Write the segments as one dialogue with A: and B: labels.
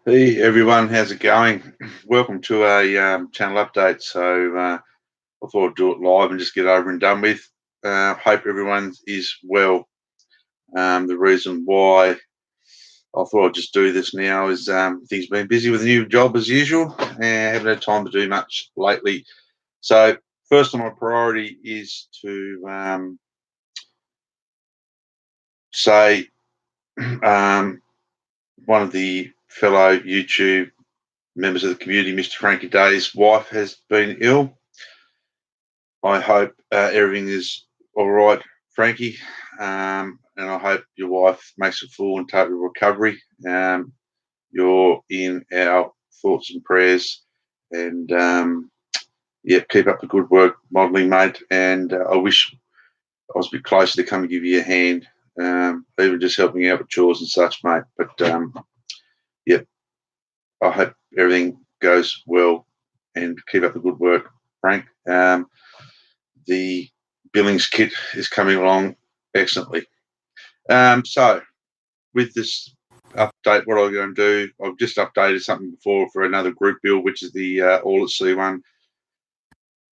A: Hey everyone, how's it going? Welcome to a channel update. I thought I'd do it live and just get over and done with. Hope everyone is well. The reason why I thought I'd just do this now is things been busy with a new job as usual and haven't had time to do much lately. So first on my priority is to say um, one of the fellow YouTube members of the community, Mr. Frankie Day's wife, has been ill. I hope everything is all right, Frankie, and I hope your wife makes a full and total recovery. You're in our thoughts and prayers, and yeah, keep up the good work modelling, mate. And I wish I was a bit closer to come and give you a hand, even just helping out with chores and such, mate. But yeah, I hope everything goes well and keep up the good work, Frank. The Billings kit is coming along excellently. So with this update, what I'm going to do, I've just updated something before for another group build, which is the All at Sea one,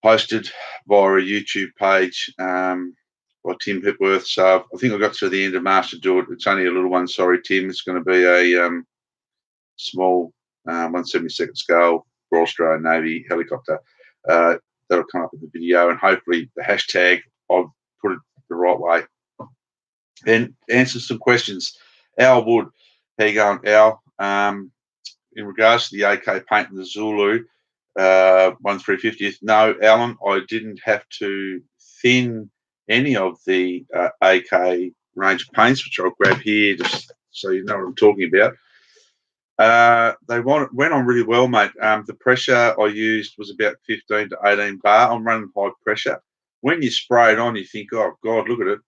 A: posted via a YouTube page by Tim Hipworth. So I think I got to the end of March to do it. It's only a little one. Sorry, Tim. It's going to be a small 1/72 scale Royal Australian Navy helicopter. That'll come up in the video, and hopefully the hashtag I've put it the right way and answer some questions. Al Wood, how you going, Al? In regards to the AK paint and the Zulu 1/350th, no, Alan, I didn't have to thin any of the AK range of paints, which I'll grab here just so you know what I'm talking about. Went on really well, mate. The pressure I used was about 15 to 18 bar. I'm running high pressure. When you spray it on, you think, oh God, look at it.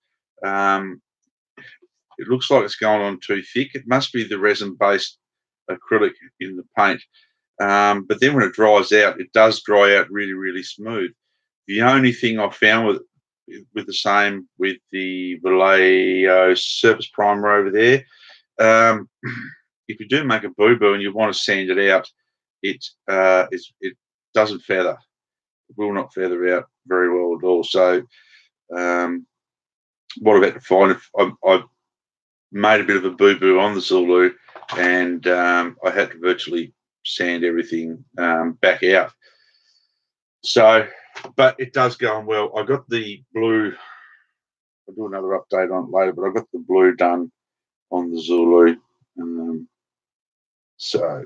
A: It looks like it's going on too thick. It must be the resin-based acrylic in the paint. But then when it dries out, it does dry out really, really smooth. The only thing I found with the same with the Vallejo surface primer over there, if you do make a boo-boo and you want to sand it out, it doesn't feather. It will not feather out very well at all. So what I've had to find, if I made a bit of a boo-boo on the Zulu, and I had to virtually sand everything back out. So, but it does go on well. I got the blue. I'll do another update on it later, but I got the blue done on the Zulu. So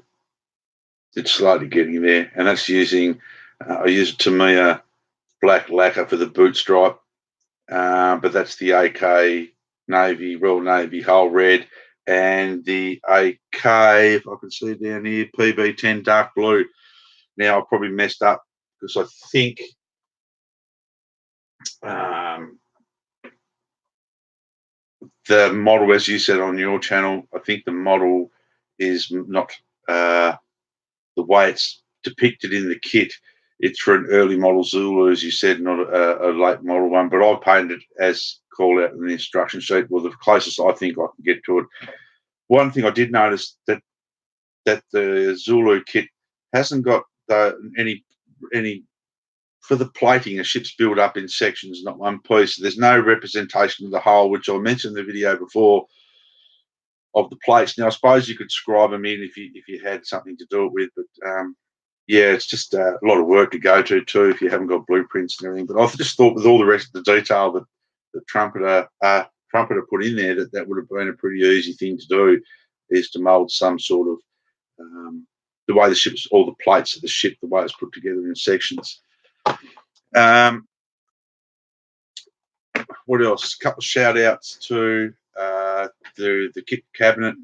A: it's slowly getting there, and that's using. I use Tamiya black lacquer for the boot stripe, but that's the AK Navy, Royal Navy Hull Red, and the AK, if I can see down here, PB10 dark blue. Now I probably messed up because I think the model, as you said on your channel, I think the model is not the way it's depicted in the kit. It's for an early model Zulu, as you said, not a late model one. But I painted it as called out in the instruction sheet, well, the closest I think I can get to it. One thing I did notice that the Zulu kit hasn't got any for the plating. A ship's built up in sections, not one piece. There's no representation of the hull, which I mentioned in the video before, of the plates. Now I suppose you could scribe them in if you had something to do it with, but yeah, it's just a lot of work to go to too if you haven't got blueprints and everything. But I just thought with all the rest of the detail that the trumpeter put in there, that would have been a pretty easy thing to do, is to mould some sort of the way the ship's, all the plates of the ship, the way it's put together in sections. What else? A couple of shout outs to the kit cabinet.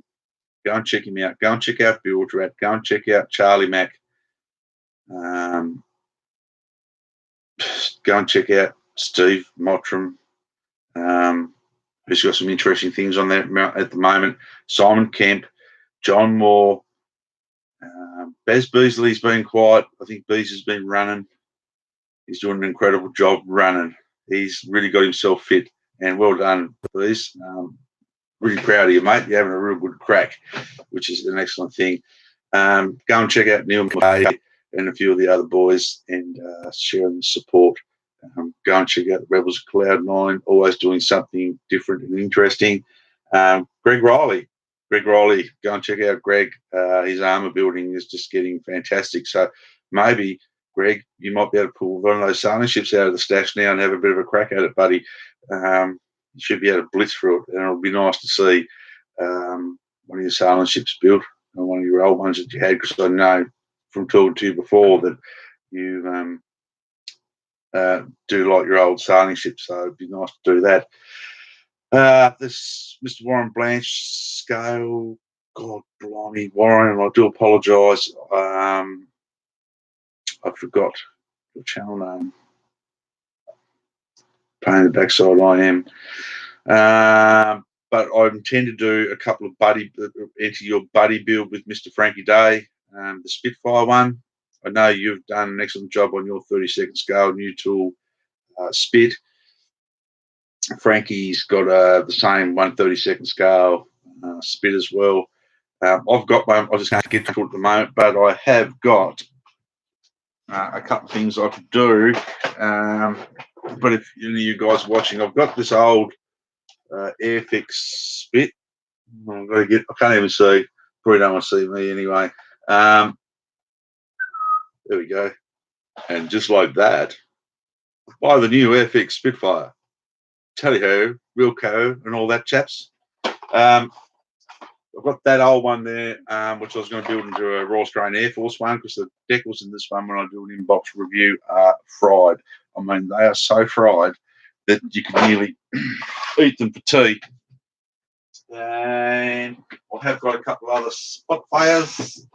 A: Go and check him out. Go and check out Build Rat. Go and check out Charlie Mac. Go and check out Steve Mottram, who's got some interesting things on there at the moment. Simon Kemp, John Moore, Bez Beasley's been quiet. I think Bees has been running. He's doing an incredible job running. He's really got himself fit, and well done, Bees. Really proud of you, mate. You're having a real good crack, which is an excellent thing. Go and check out Neil McKay and a few of the other boys and share them the support. Go and check out the Rebels of Cloud9, always doing something different and interesting. Greg Riley, go and check out Greg. His armor building is just getting fantastic. So maybe, Greg, you might be able to pull one of those sailing ships out of the stash now and have a bit of a crack at it, buddy. You should be able to blitz through it, and it'll be nice to see one of your sailing ships built, and one of your old ones that you had, because I know from talking to you before that you do like your old sailing ships, so it'd be nice to do that. This Mr. Warren Blanche scale, God blimey, Warren, I do apologise. I forgot your channel name. Pain in the backside, I am. But I intend to do a couple of enter your buddy build with Mr. Frankie Day, the Spitfire one. I know you've done an excellent job on your 32nd scale new tool Spit. Frankie's got the same 132nd scale Spit as well. I've got one. I just can't get to it at the moment, but I have got a couple of things I could do. But if any of you guys are watching, I've got this old Airfix Spit. I can't even see. Probably don't want to see me anyway. There we go. And just like that, buy the new Airfix Spitfire. Tally-ho, Wilco, and all that, chaps. I've got that old one there, which I was going to build into a Royal Australian Air Force one, because the decals in this one, when I do an in-box review, are fried. I mean, they are so fried that you can nearly eat them for tea. And I have got a couple of other Spitfires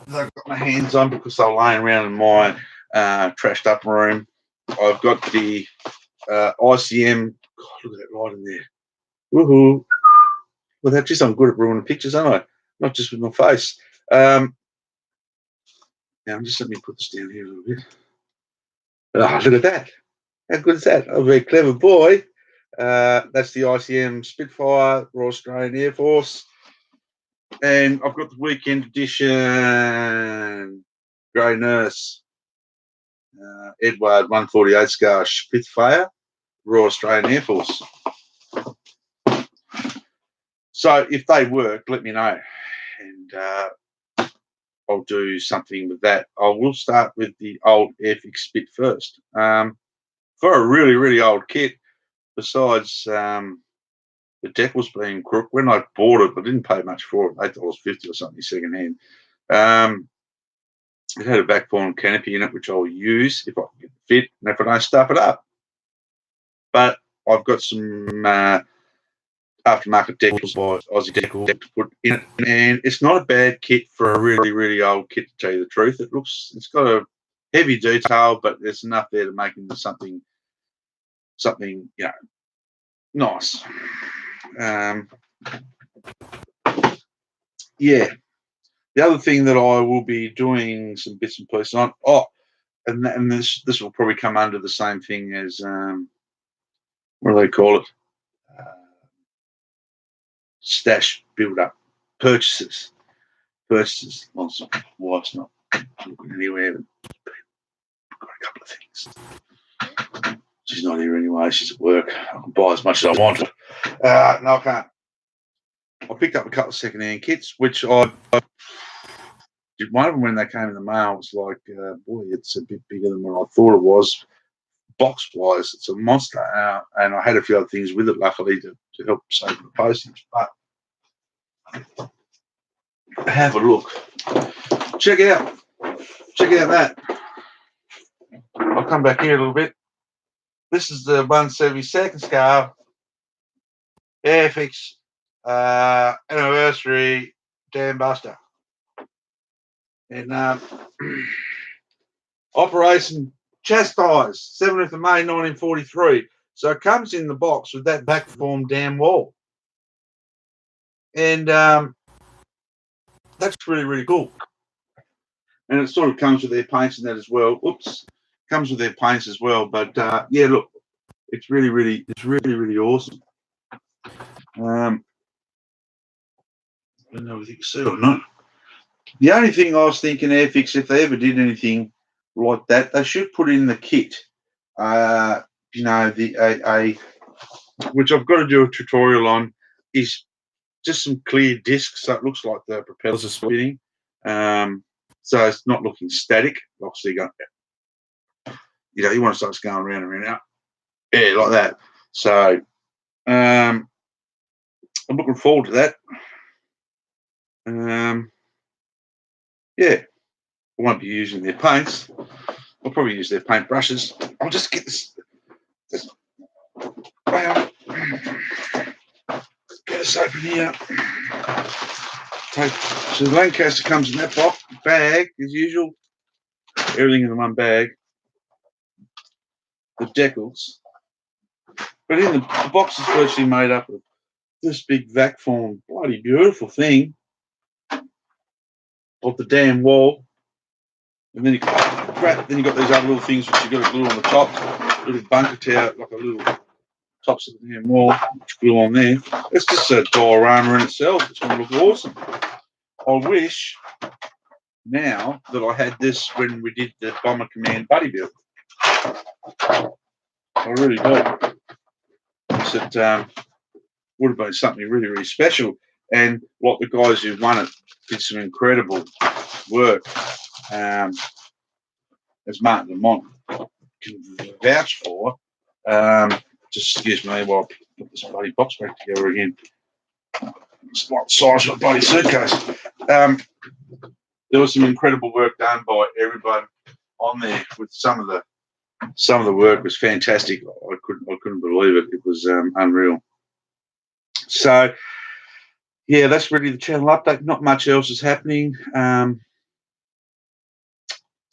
A: that I've got my hands on because they're laying around in my trashed up room. I've got the ICM. God, look at that right in there. Woohoo. Well, that's just, I'm good at ruining pictures, aren't I? Not just with my face. Now, just let me put this down here a little bit. Oh, look at that. How good is that? I'm a very clever boy. That's the ICM Spitfire, Royal Australian Air Force. And I've got the weekend edition Grey Nurse Edward 148 scale Spitfire, Royal Australian Air Force. So if they work, let me know, and I'll do something with that. I will start with the old Airfix Spit first. For a really, really old kit, besides the decals being crook, when I bought it, I didn't pay much for it, $8.50 or something second hand. It had a back form canopy in it, which I'll use if I can get it fit, and if I don't stuff it up. But I've got some aftermarket decals by Aussie Decal to put in it, and it's not a bad kit for a really, really old kit, to tell you the truth. It's got a heavy detail, but there's enough there to make into something nice. Yeah. The other thing that I will be doing some bits and pieces on. And this will probably come under the same thing as what do they call it? Stash build up, purchases. Well, wife's not looking anywhere, but I've got a couple of things. She's not here anyway. She's at work. I can buy as much as I want. No, I can't. I picked up a couple of second-hand kits, which I did. One of them, when they came in the mail, was like, boy, it's a bit bigger than what I thought it was. Box-wise, it's a monster. And I had a few other things with it, luckily, to help save the postage. But have a look. Check out that. I'll come back here a little bit. This is the 172nd scale Airfix anniversary Dam Buster. And Operation Chastise, 7th of May 1943. So it comes in the box with that back form dam wall. And that's really, really cool. And it sort of comes with their paints and that as well. Oops. Comes with their paints as well. But yeah, look, it's really, really awesome. I don't know if you can see it or not. The only thing I was thinking, Airfix, if they ever did anything like that, they should put in the kit. You know, which I've got to do a tutorial on, is just some clear discs, so it looks like the propellers are spinning. So it's not looking static. Obviously, you want to start going around and around out. Yeah, like that. So I'm looking forward to that. Yeah, I won't be using their paints. I'll probably use their paint brushes. I'll just get this get this open here. So the Lancaster comes in that bag as usual. Everything in one bag. The decals. But in the box is virtually made up of this big vac form, bloody beautiful thing of the damn wall. And then you got these other little things which you got to glue on the top, little bunker tower, like a little tops of the damn wall, which glue on there. It's just a diorama in itself. It's going to look awesome. I wish now that I had this when we did the Bomber Command buddy build. I really do. It would have been something really, really special. And like the guys who won it did some incredible work. As Martin Lamont can vouch for. Just excuse me while I put this bloody box back together again. It's like the size of a bloody suitcase. There was some incredible work done by everybody on there. With some of the work was fantastic. I couldn't believe it. It was unreal. So yeah, that's really the channel update. Not much else is happening.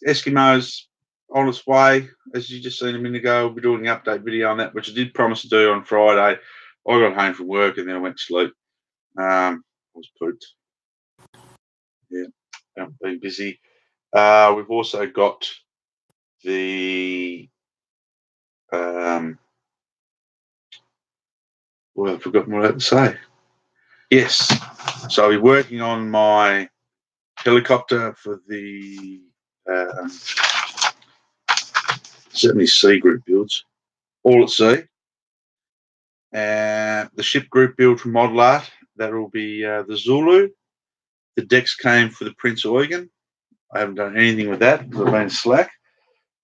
A: Eskimos on its way, as you just seen a minute ago. We'll be doing an update video on that, which I did promise to do on Friday. I got home from work and then I went to sleep. I was pooped. Yeah, I've been busy. We've also got the well, I've forgotten what I had to say. Yes, so I'll be working on my helicopter for the 70C group builds, all at sea. And the ship group build from Model Art, that will be the Zulu. The decks came for the Prince Eugen. I haven't done anything with that because I've been slack.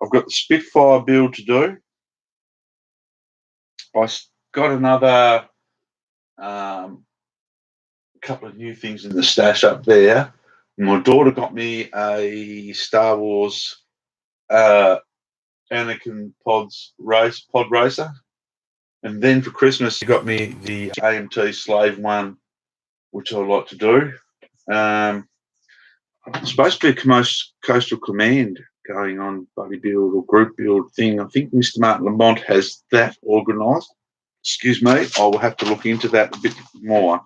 A: I've got the Spitfire build to do. I got another couple of new things in the stash up there. My daughter got me a Star Wars Anakin pod racer. And then for Christmas, she got me the AMT Slave one, which I like to do. It's supposed to be a Coastal Command going on, buddy build or group build thing. I think Mr. Martin Lamont has that organised. Excuse me, I will have to look into that a bit more.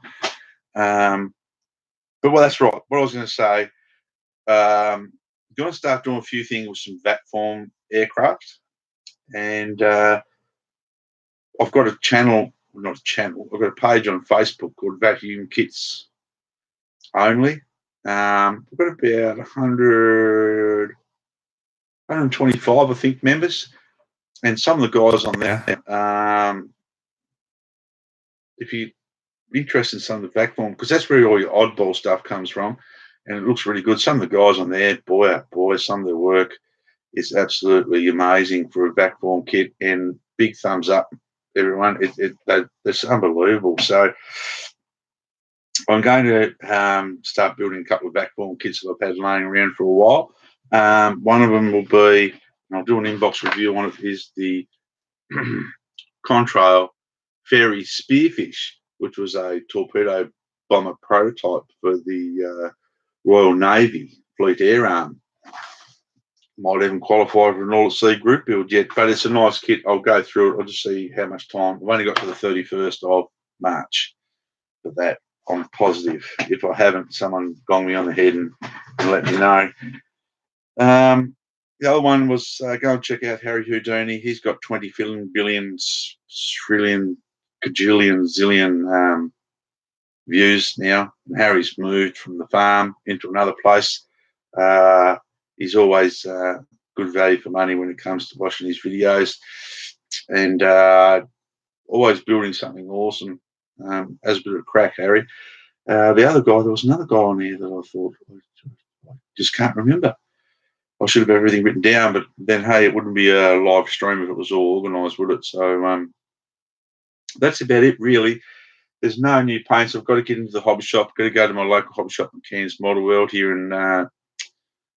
A: But well, that's right. What I was going to say, I'm going to start doing a few things with some VAT form aircraft. And I've got a channel, not a channel, I've got a page on Facebook called Vacuum Kits Only. We've got about 125, I think, members. And some of the guys on there, if you're interested in some of the vac form, because that's where all your oddball stuff comes from, and it looks really good. Some of the guys on there, boy, some of their work is absolutely amazing for a vac form kit, and big thumbs up, everyone. It's unbelievable. So I'm going to start building a couple of vac form kits that I've had laying around for a while. One of them will be, and I'll do an inbox review on it, is the Contrail Fairy Spearfish, which was a torpedo bomber prototype for the Royal Navy Fleet Air Arm. Might even qualify for an all-at-sea group build yet, but it's a nice kit. I'll go through it. I'll just see how much time. I've only got to the 31st of March for that. I'm positive. If I haven't, someone gong me on the head and let me know. The other one was go and check out Harry Houdini. He's got 20 billions, trillion, gajillion, zillion views now. And Harry's moved from the farm into another place. He's always good value for money when it comes to watching his videos, and always building something awesome. As a bit of a crack, Harry. The other guy, there was another guy on here that I thought, I just can't remember. I should have everything written down, but then, hey, it wouldn't be a live stream if it was all organised, would it? So that's about it, really. There's no new paints. I've got to get into the hobby shop. I've got to go to my local hobby shop in Cairns Model World here in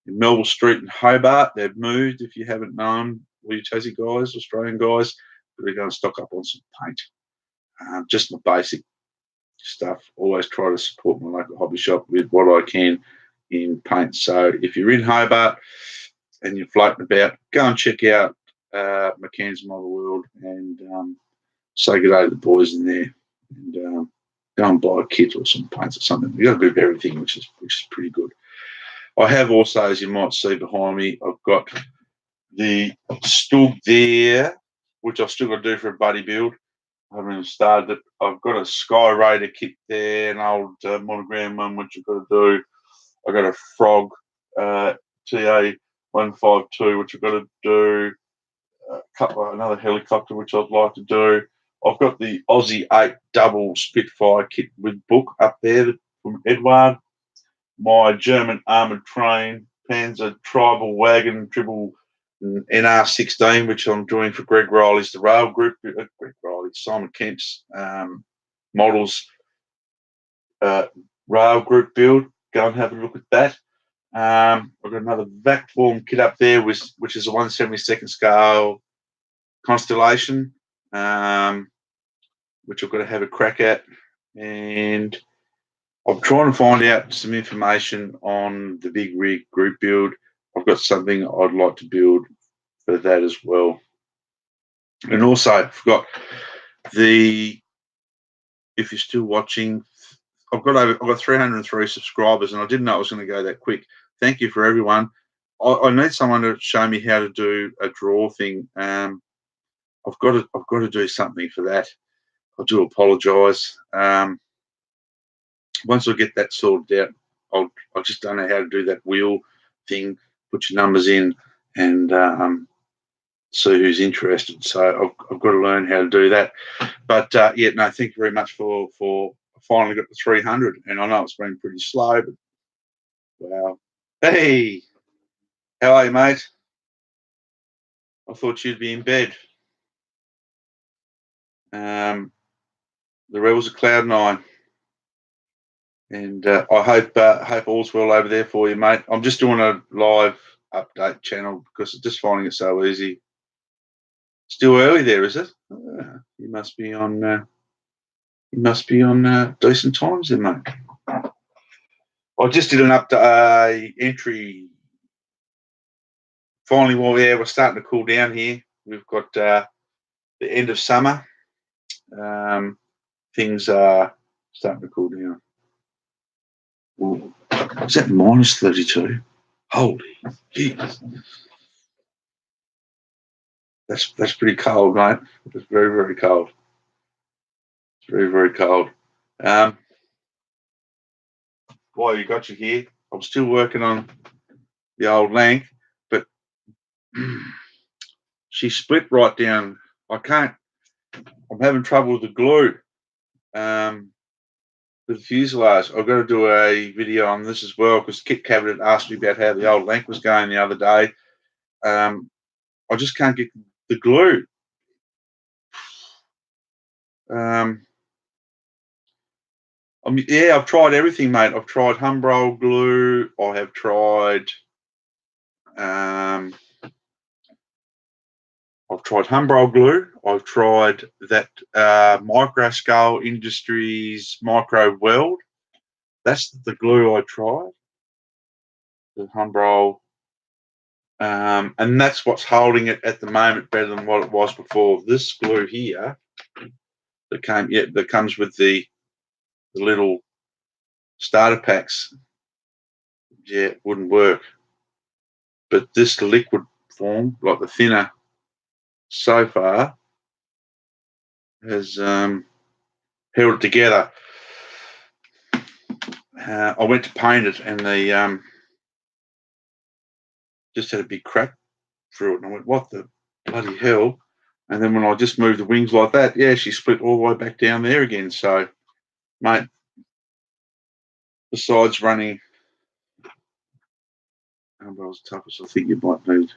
A: Melville Street in Hobart. They've moved, if you haven't known, all you Tassie guys, Australian guys, they're going to stock up on some paint. Just my basic stuff. Always try to support my local hobby shop with what I can in paint. So if you're in Hobart and you're floating about, go and check out McCann's Model World and say good day to the boys in there, and go and buy a kit or some paints or something. You've got a bit of everything, which is pretty good. I have also, as you might see behind me, I've got the Stug there, which I've still got to do for a buddy build. I haven't even started it. I've got a Sky Raider kit there, an old monogram one, which I've got to do. I've got a Frog TA152, which I've got to do. Another helicopter, which I'd like to do. I've got the Aussie 8 double Spitfire kit with book up there from Edward. My German armoured train, Panzer Tribal Wagon Triple NR16, which I'm doing for Greg Riley's The Rail Group. Greg Riley, Simon Kemp's models Rail Group build. Go and have a look at that. I've got another vac form kit up there, which is a 1/72 scale Constellation, which I've got to have a crack at. And I'm trying to find out some information on the big rig group build. I've got something I'd like to build for that as well. And also, I forgot if you're still watching, I've got 303 subscribers, and I didn't know it was going to go that quick. Thank you for everyone. I need someone to show me how to do a draw thing. I've got to do something for that. I do apologise. Once I get that sorted out, I just don't know how to do that wheel thing. Put your numbers in and see who's interested. So I've got to learn how to do that. But thank you very much for finally got to 300. And I know it's been pretty slow, but wow. Hey, how are you, mate? I thought you'd be in bed. The Rebels are cloud nine. And I hope all's well over there for you, mate. I'm just doing a live update channel because I'm just finding it so easy. Still early there, is it? You must be on. Decent times, then, mate. I just did an entry. Finally, we're starting to cool down here. We've got the end of summer. Things are starting to cool down. Ooh, is that minus 32? Holy jeez. That's pretty cold, mate. It's very, very cold. It's very, very cold. While you got you here, I'm still working on the old Lank, but she split right down. I'm having trouble with the glue. The fuselage. I've got to do a video on this as well because Kit Cabinet asked me about how the old Lank was going the other day. I just can't get the glue. I've tried everything, mate. I've tried Humbrol glue. I have tried. I've tried Humbrol glue. I've tried that Microscale Industries Micro Weld. That's the glue I tried. The Humbrol. And that's what's holding it at the moment better than what it was before. This glue here that comes with the little starter packs, wouldn't work. But this liquid form, like the thinner, so far has held it together. I went to paint it, and the just had a big crack through it, and I went, "What the bloody hell?" And then when I just moved the wings like that, yeah, she split all the way back down there again. So, mate, besides running umbrellas toughest, I think you might need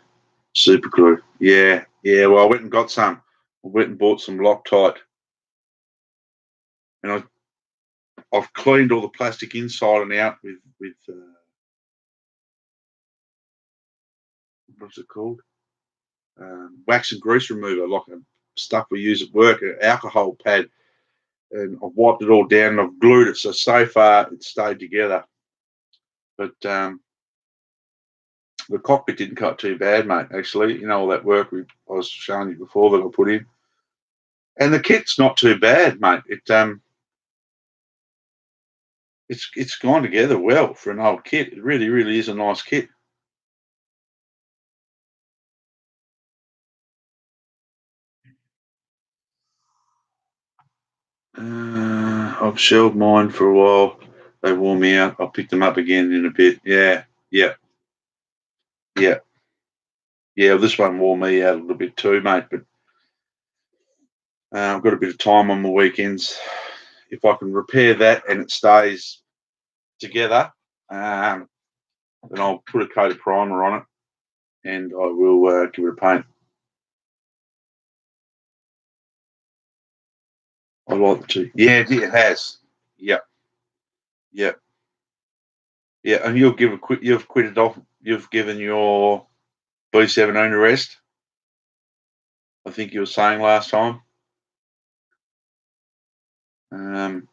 A: super glue. Yeah, yeah. Well, I went and got some. I went and bought some Loctite, and I've cleaned all the plastic inside and out with what's it called? Wax and grease remover, like stuff we use at work, an alcohol pad, and I've wiped it all down and I've glued it. So far it's stayed together. But the cockpit didn't cut too bad, mate. Actually, all that work I was showing you before that I put in, and the kit's not too bad, mate. It's gone together well for an old kit. It really, really is a nice kit. I've shelled mine for a while. They wore me out. I'll pick them up again in a bit. Yeah, yeah, yeah, yeah. Well, this one wore me out a little bit too, mate. But I've got a bit of time on my weekends. If I can repair that and it stays together, then I'll put a coat of primer on it and I will give it a paint. I like the two. Yeah, it has. Yeah, yeah, yeah. And You've quitted off. You've given your B17 a rest. I think you were saying last time. Um,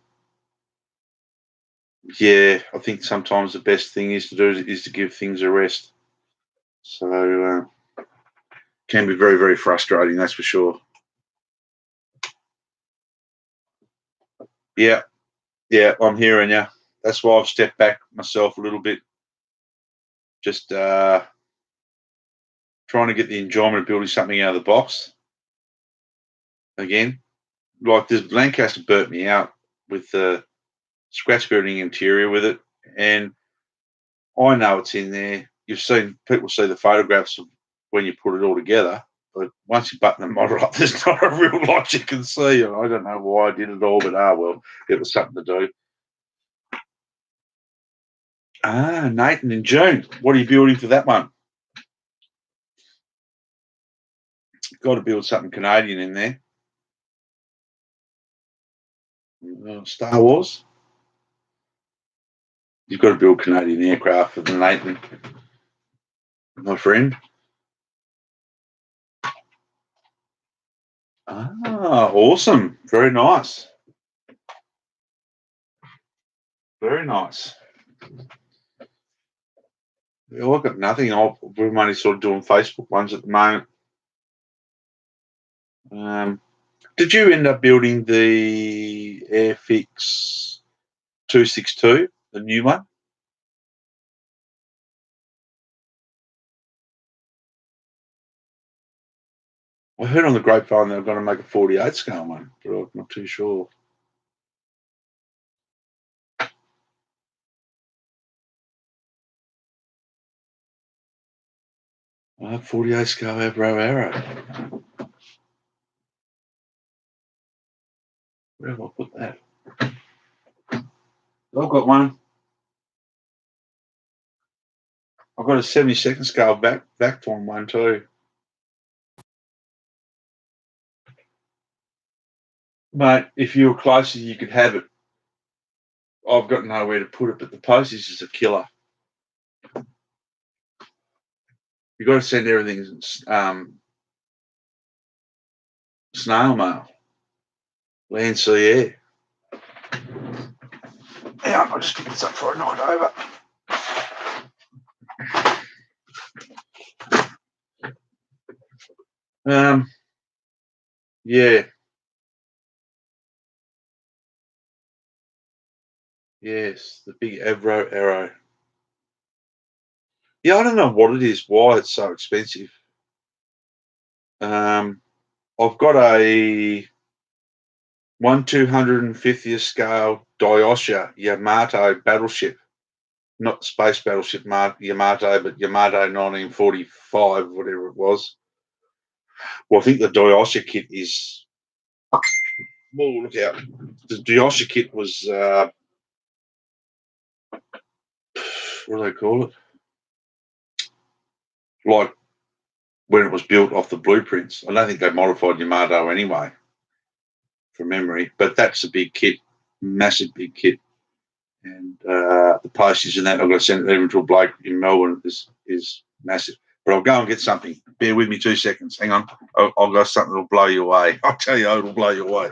A: yeah, I think sometimes the best thing is to do is to give things a rest. So can be very, very frustrating. That's for sure. Yeah, yeah, I'm hearing you. That's why I've stepped back myself a little bit. Just trying to get the enjoyment of building something out of the box again. Like this Lancaster burnt me out with the scratch building interior with it, and I know it's in there. You've seen people see the photographs of when you put it all together, but once you button the model up, there's not a real lot you can see. I don't know why I did it all, but well, it was something to do. Nathan in June. What are you building for that one? Got to build something Canadian in there. Star Wars. You've got to build Canadian aircraft for the Nathan, my friend. Awesome. Very nice. Very nice. Well, I've got nothing. We're only sort of doing Facebook ones at the moment. Did you end up building the Airfix 262, the new one? I heard on the grapevine they're going to make a 48 scale one, but I'm not too sure. I have 48 scale Avro Arrow. Where have I put that? I've got one. I've got a 72nd scale Vacton one too. Mate, if you were closer, you could have it. I've got nowhere to put it, but the postage is a killer. You've got to send everything snail mail. Land Yeah, I'll just pick this up for a night over. Yeah. Yes, the big Avro Arrow. Yeah, I don't know what it is, why it's so expensive. I've got a 1/250th scale Daiosha Yamato battleship, not space battleship Yamato, but Yamato 1945, whatever it was. Well, I think the Daiosha kit is. Well, look out. The Daiosha kit was. What do they call it? Like when it was built off the blueprints. I don't think they modified Yamato anyway, from memory. But that's a big kit, massive big kit. And the postage and that I've got to send it even to a bloke in Melbourne is massive. But I'll go and get something. Bear with me 2 seconds. Hang on. I've got something that'll blow you away. I'll tell you, it'll blow you away.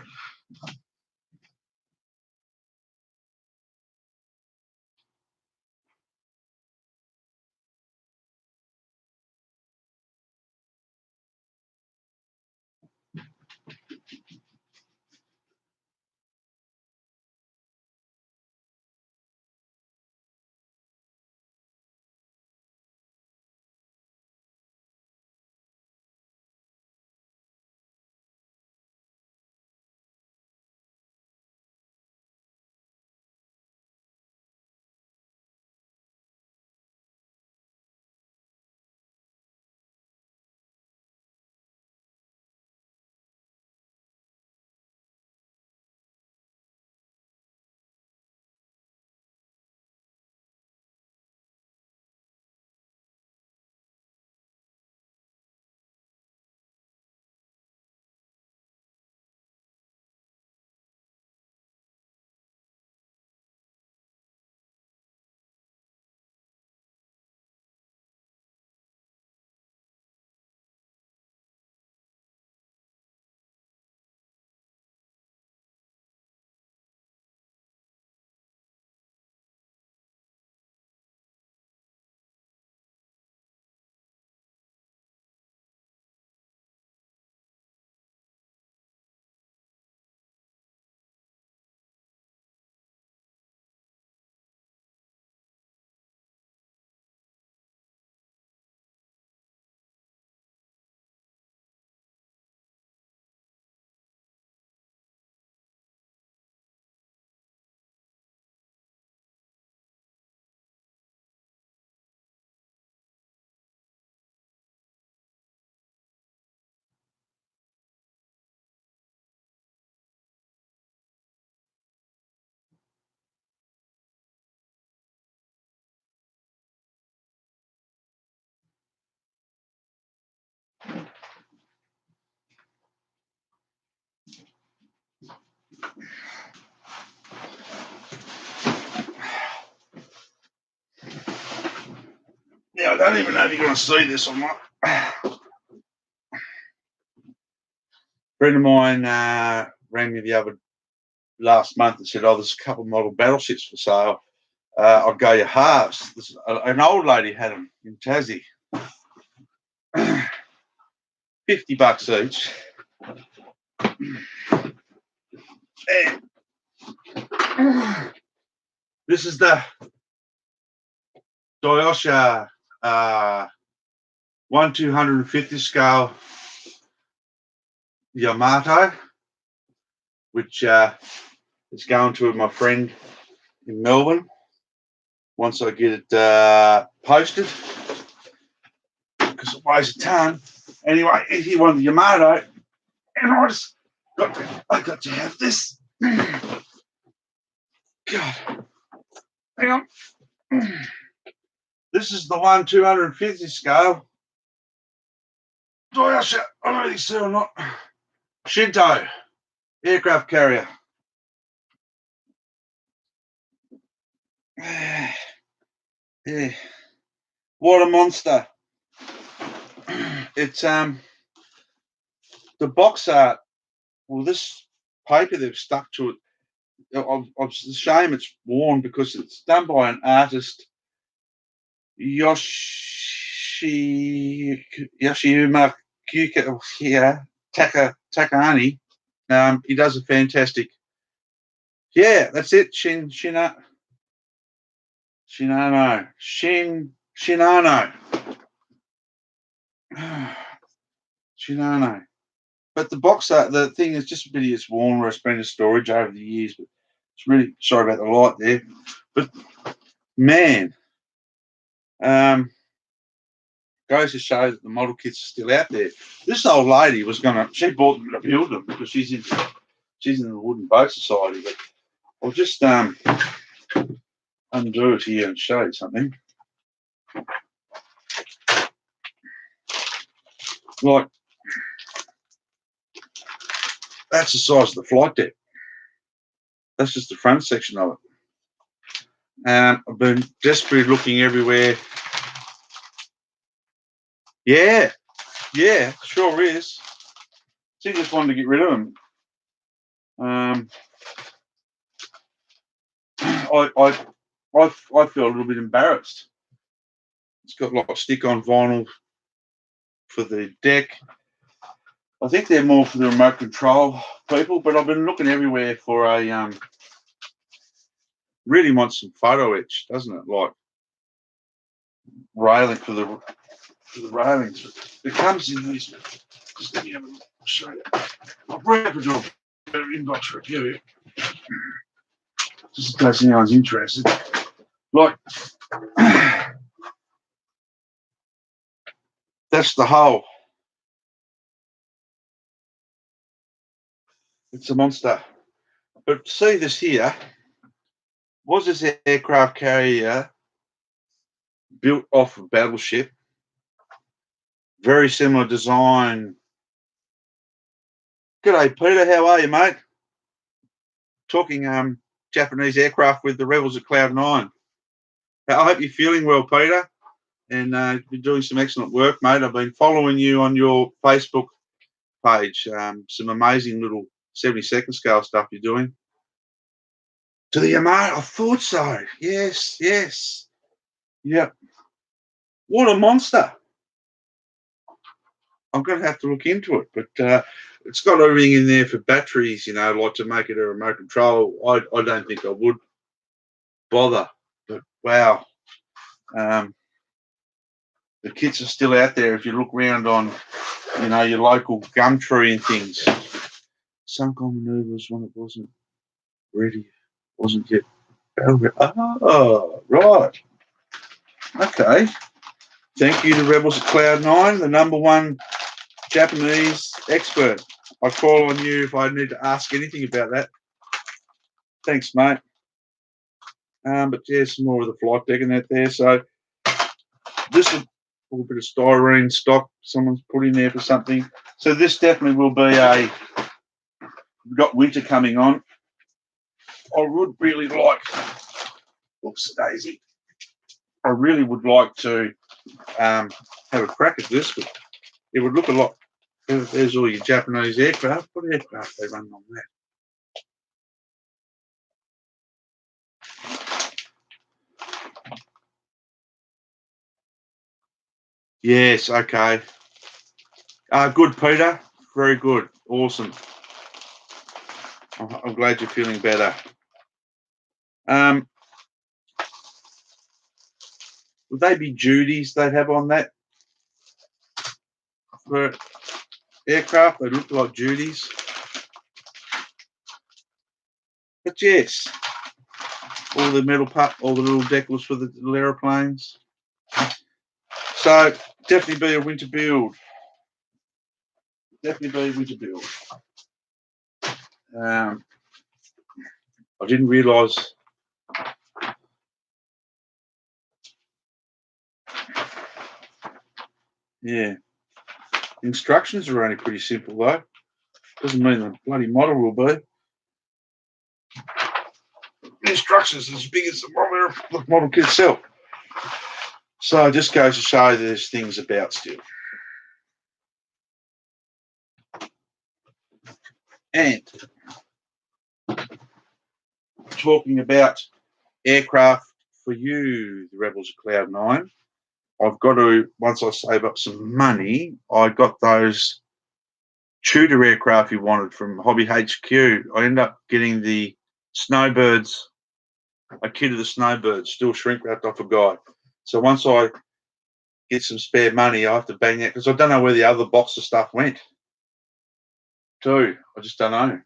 A: Yeah, I don't even know if you're going to see this or not. A friend of mine rang me last month and said, "Oh, there's a couple of model battleships for sale." I'll go your halves. An old lady had them in Tassie, $50 each. And this is the Daiosha 1/250 scale Yamato, which is going to my friend in Melbourne once I get it posted, because it weighs a ton. Anyway, he wanted the Yamato, and I got to have this. God, hang on. This is the 1/250 scale Daiosha. I don't know if you see or not. Shinto aircraft carrier. Yeah, what a monster! It's the box art. Well, this paper they've stuck to it. It's a shame it's worn because it's done by an artist, Yoshiyuma Takani. He does a fantastic. Yeah, that's it. Shinano. Shinano. Shinano. But the box art, the thing is just a bit of it's worn where it's been in storage over the years. But it's really sorry about the light there. But man, goes to show that the model kits are still out there. This old lady was she bought them to build them because she's in the Wooden Boat Society. But I'll just undo it here and show you something. Like, that's the size of the flight deck. That's just the front section of it. I've been desperately looking everywhere. Yeah, sure is. She just wanted to get rid of them. I feel a little bit embarrassed. It's got like stick-on vinyl for the deck. I think they're more for the remote control people, but I've been looking everywhere for a really wants some photo etch, doesn't it? Like railing for the railings. It comes in these. Just let me have a look. I'll show you. I'll bring up a job inbox review, just in case anyone's interested. Like that's the hull. It's a monster. But see this here. Was this aircraft carrier built off a battleship? Very similar design. G'day, Peter. How are you, mate? Talking Japanese aircraft with the rebels at Cloud 9. I hope you're feeling well, Peter, and you're doing some excellent work, mate. I've been following you on your Facebook page. Some amazing little 72nd scale stuff you're doing. To the Yamato, I thought so. Yes. Yep. What a monster. I'm going to have to look into it, but it's got everything in there for batteries, like to make it a remote control. I don't think I would bother, but wow. The kits are still out there if you look around on, your local Gumtree and things. Sunken maneuvers when it wasn't ready, wasn't yet. Oh, right. Okay. Thank you to Rebels at Cloud 9, the #1 Japanese expert. I call on you if I need to ask anything about that. Thanks, mate. But yeah, some more of the flight deck and that there. So this is a little bit of styrene stock someone's put in there for something. So this definitely will be we've got winter coming on. I would really like, oops, Daisy. I really would like to have a crack at this, but it would look a lot. There's all your Japanese aircraft. What aircraft they run on that? Yes, okay. Good, Peter. Very good. Awesome. I'm glad you're feeling better. Would they be duties they'd have on that? For aircraft, they look like duties. But yes, all the metal part, all the little decals for the little aeroplanes. So definitely be a winter build. Definitely be a winter build. I didn't realise. Yeah. Instructions are only pretty simple though. Doesn't mean the bloody model will be. The instructions are as big as the model kit itself. So it just goes to show there's things about still. And talking about aircraft for you, the Rebels of Cloud 9, I've got to, once I save up some money, I got those Tudor aircraft you wanted from Hobby HQ. I ended up getting the Snowbirds, a kit of the Snowbirds, still shrink wrapped off a guy. So once I get some spare money, I have to bang that because I don't know where the other box of stuff went. too. I just don't know.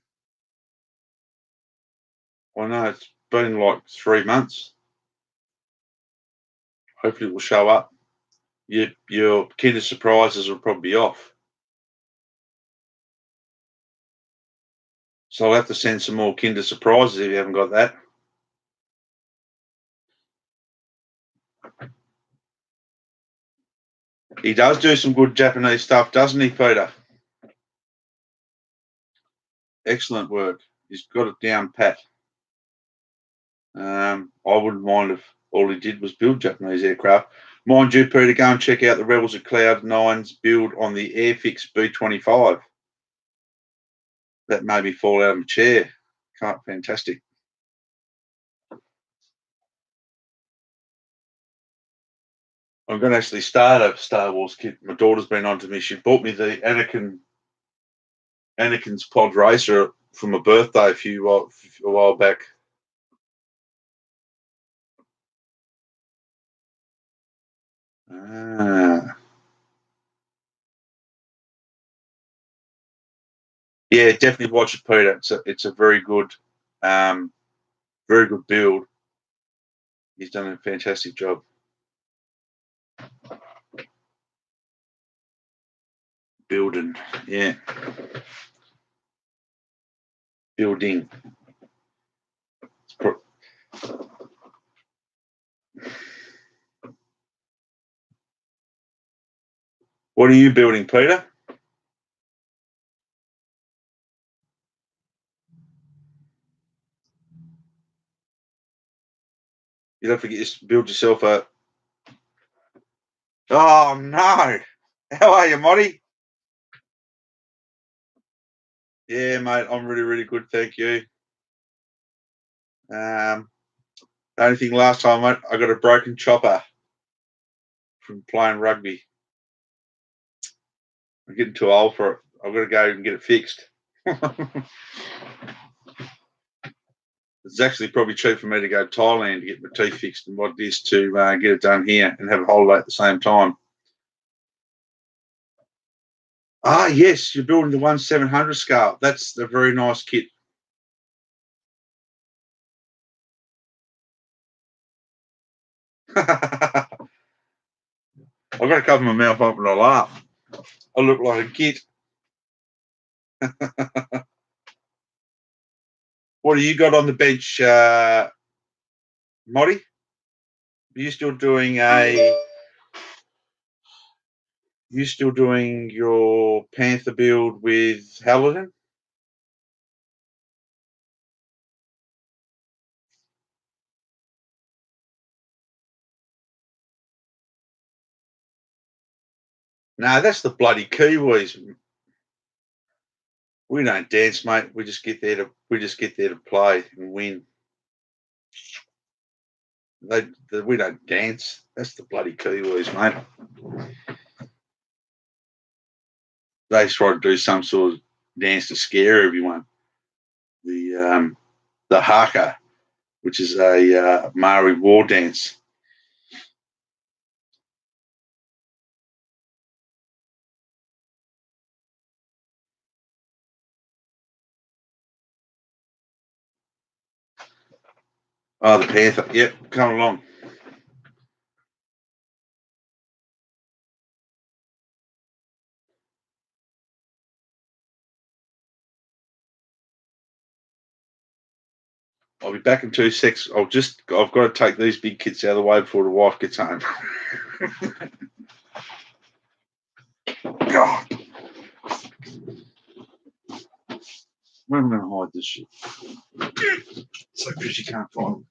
A: I know it's been like 3 months. Hopefully, it will show up. Your Kinder Surprises will probably be off. So I'll have to send some more Kinder Surprises if you haven't got that. He does do some good Japanese stuff, doesn't he, Peter? Excellent work. He's got it down pat. I wouldn't mind if all he did was build Japanese aircraft. Mind you, Peter, go and check out the Rebels of Cloud9's build on the Airfix B25. That made me fall out of my chair. Fantastic. I'm going to actually start a Star Wars kit. My daughter's been on to me. She bought me the Anakin's Pod Racer for my birthday a while back. Yeah, definitely watch it, Peter. It's a very good build. He's done a fantastic job. Building, yeah. Building. What are you building, Peter? You don't forget to build yourself a. Oh no! How are you, Monty? Yeah, mate, I'm really, really good, thank you. The only thing last time, mate, I got a broken chopper from playing rugby. I'm getting too old for it. I've got to go and get it fixed. It's actually probably cheap for me to go to Thailand to get my teeth fixed than what it is to get it done here and have a holiday at the same time. Ah, yes, you're building the 1/700 scale. That's a very nice kit. I've got to cover my mouth up and I laugh. I look like a kid. What do you got on the bench, Moddy? Are you still doing your Panther build with Halliday? No, that's the bloody Kiwis. We don't dance, mate. We just get there to play and win. We don't dance. That's the bloody Kiwis, mate. They try to do some sort of dance to scare everyone. The haka, which is a Maori war dance. Oh, the Panther. Yep, come along. I'll be back in 2 seconds. I've got to take these big kits out of the way before the wife gets home. God. Where am I going to hide this shit? So because you can't find it.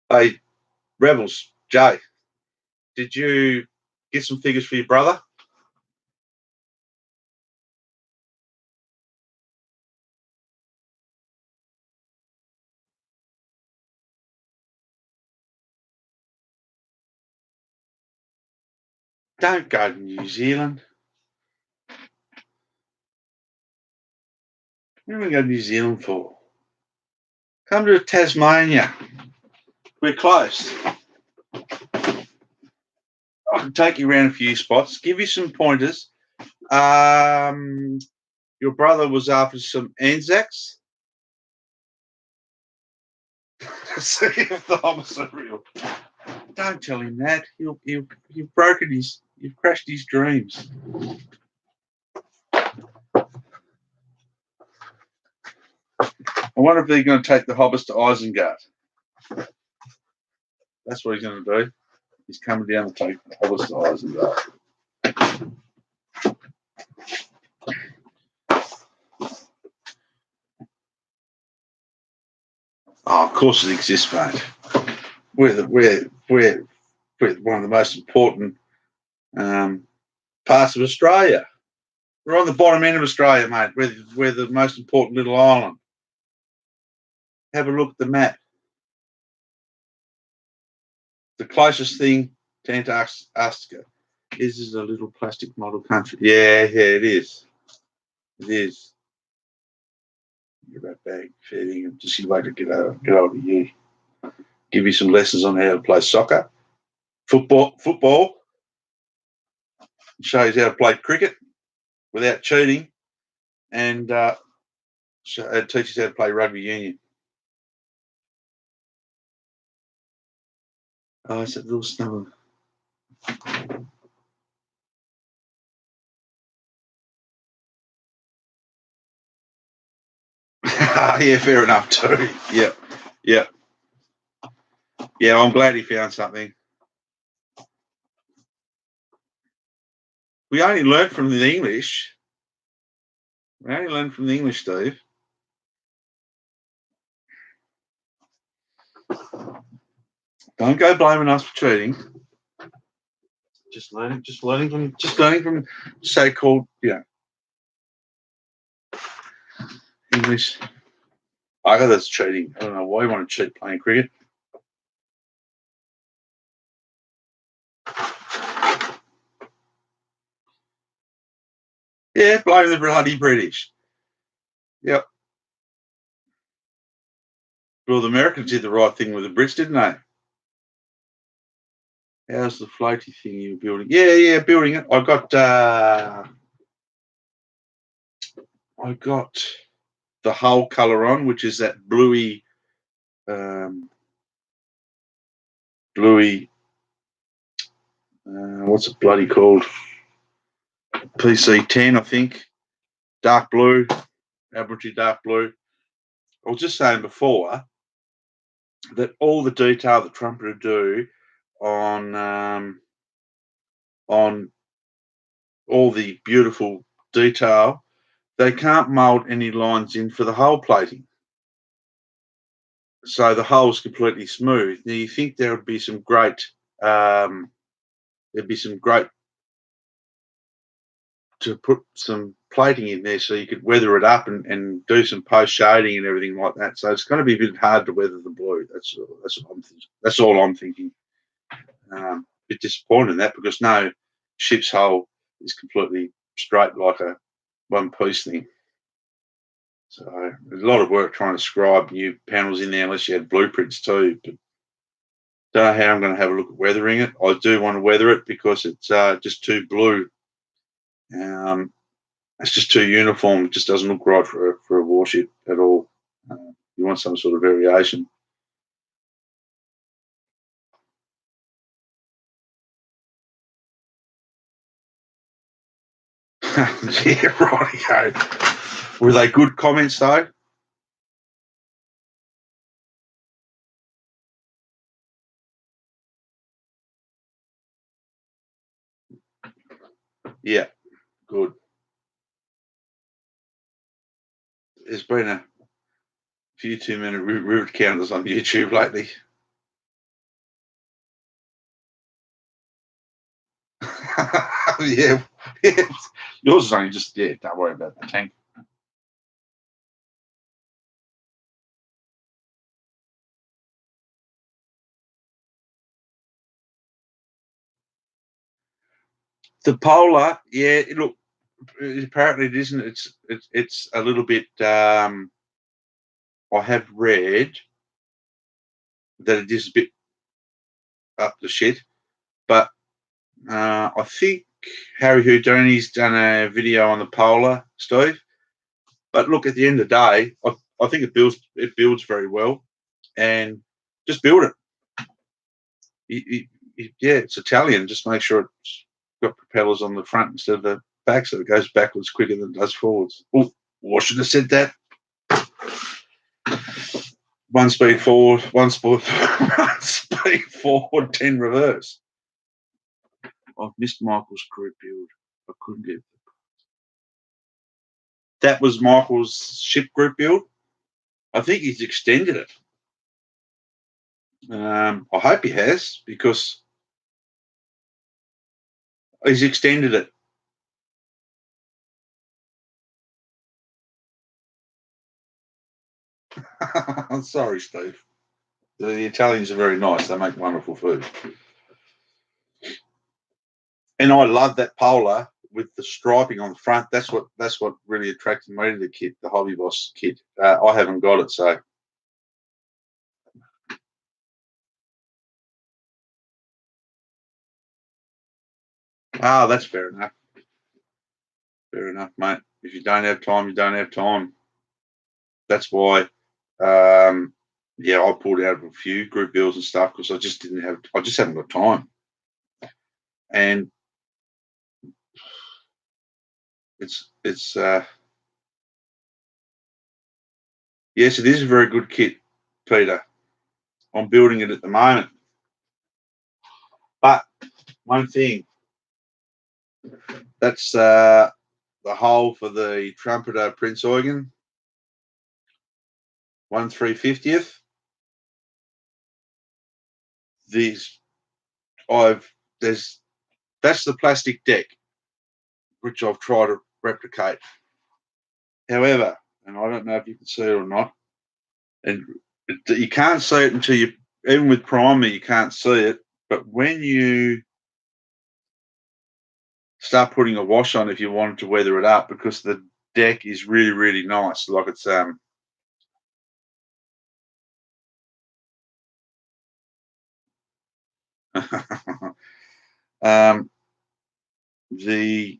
A: Hey, Rebels, Jay, did you get some figures for your brother? Don't go to New Zealand. What are we going to New Zealand for? Come to Tasmania. We're close. I can take you around a few spots, give you some pointers. Your brother was after some Anzacs. See if the hummus are real. Don't tell him that. You've broken you've crashed his dreams. I wonder if they're going to take the hobbits to Isengard. That's what he's going to do. He's coming down to take the hobbits to Isengard. Oh, of course it exists, mate. We're one of the most important parts of Australia. We're on the bottom end of Australia, mate. We're the most important little island. Have a look at the map. The closest thing to Antarctica is a little plastic model country. Yeah, it is. It is. You're that bag feeding. I'm just going to get over you. Give you some lessons on how to play soccer, football. Show you how to play cricket without cheating, and it teaches how to play rugby union. Oh, it's that little snubber. Yeah, fair enough too. Yeah. I'm glad he found something. We only learned from the English. Steve. Don't go blaming us for cheating. Just learning from so-called, English. I know that's cheating. I don't know why you want to cheat playing cricket. Yeah, blame the bloody British. Yep. Well, the Americans did the right thing with the Brits, didn't they? How's the floaty thing you're building? Yeah, building it. I got the hull colour on, which is that bluey. What's it bloody called? PC10, I think. Dark blue, Admiralty dark blue. I was just saying before that all the detail that Trumpeter do on all the beautiful detail, they can't mould any lines in for the hull plating. So the hull's completely smooth. Now you think there would be some great to put some plating in there so you could weather it up and do some post shading and everything like that. So it's going to be a bit hard to weather the blue. That's what I'm thinking. That's all I'm thinking. A bit disappointed in that because no ship's hull is completely straight like a one piece thing. So there's a lot of work trying to scribe new panels in there unless you had blueprints too. But don't know how I'm going to have a look at weathering it. I do want to weather it because it's just too blue. It's just too uniform. It just doesn't look right for a warship at all. You want some sort of variation. Yeah, right. Were they good comments though? Yeah, good. There's been a few 2-minute rivet counters on YouTube lately. Yeah. Yours is only just, don't worry about the tank. The Polar, look, apparently it isn't. It's a little bit. I have read that it is a bit up the shit, but I think Harry Houdini's done a video on the Polar, Steve. But look, at the end of the day, I think it builds very well, and just build it. Yeah, it's Italian. Just make sure it's got propellers on the front instead of the back, so it goes backwards quicker than it does forwards. Oh, I should have said that. One speed forward, one speed, one speed forward, 10 reverse. I've missed Michael's group build. I couldn't get that. Was Michael's ship group build. I think he's extended it. I hope he has, because he's extended it. I'm sorry, Steve. The Italians are very nice. They make wonderful food. And I love that Polar with the striping on the front. That's what really attracted me to the kit, the Hobby Boss kit. I haven't got it, so. That's fair enough. Fair enough, mate. If you don't have time, you don't have time. That's why, I pulled out of a few group bills and stuff because I just haven't got time. And it's yes, it is a very good kit, Peter. I'm building it at the moment. But one thing, that's the hull for the Trumpeter Prince Eugen, 1/350th. These that's the plastic deck which I've tried to replicate. However, and I don't know if you can see it or not, and you can't see it until even with primer, you can't see it. But when you start putting a wash on, if you wanted to weather it up, because the deck is really, really nice. Like it's um the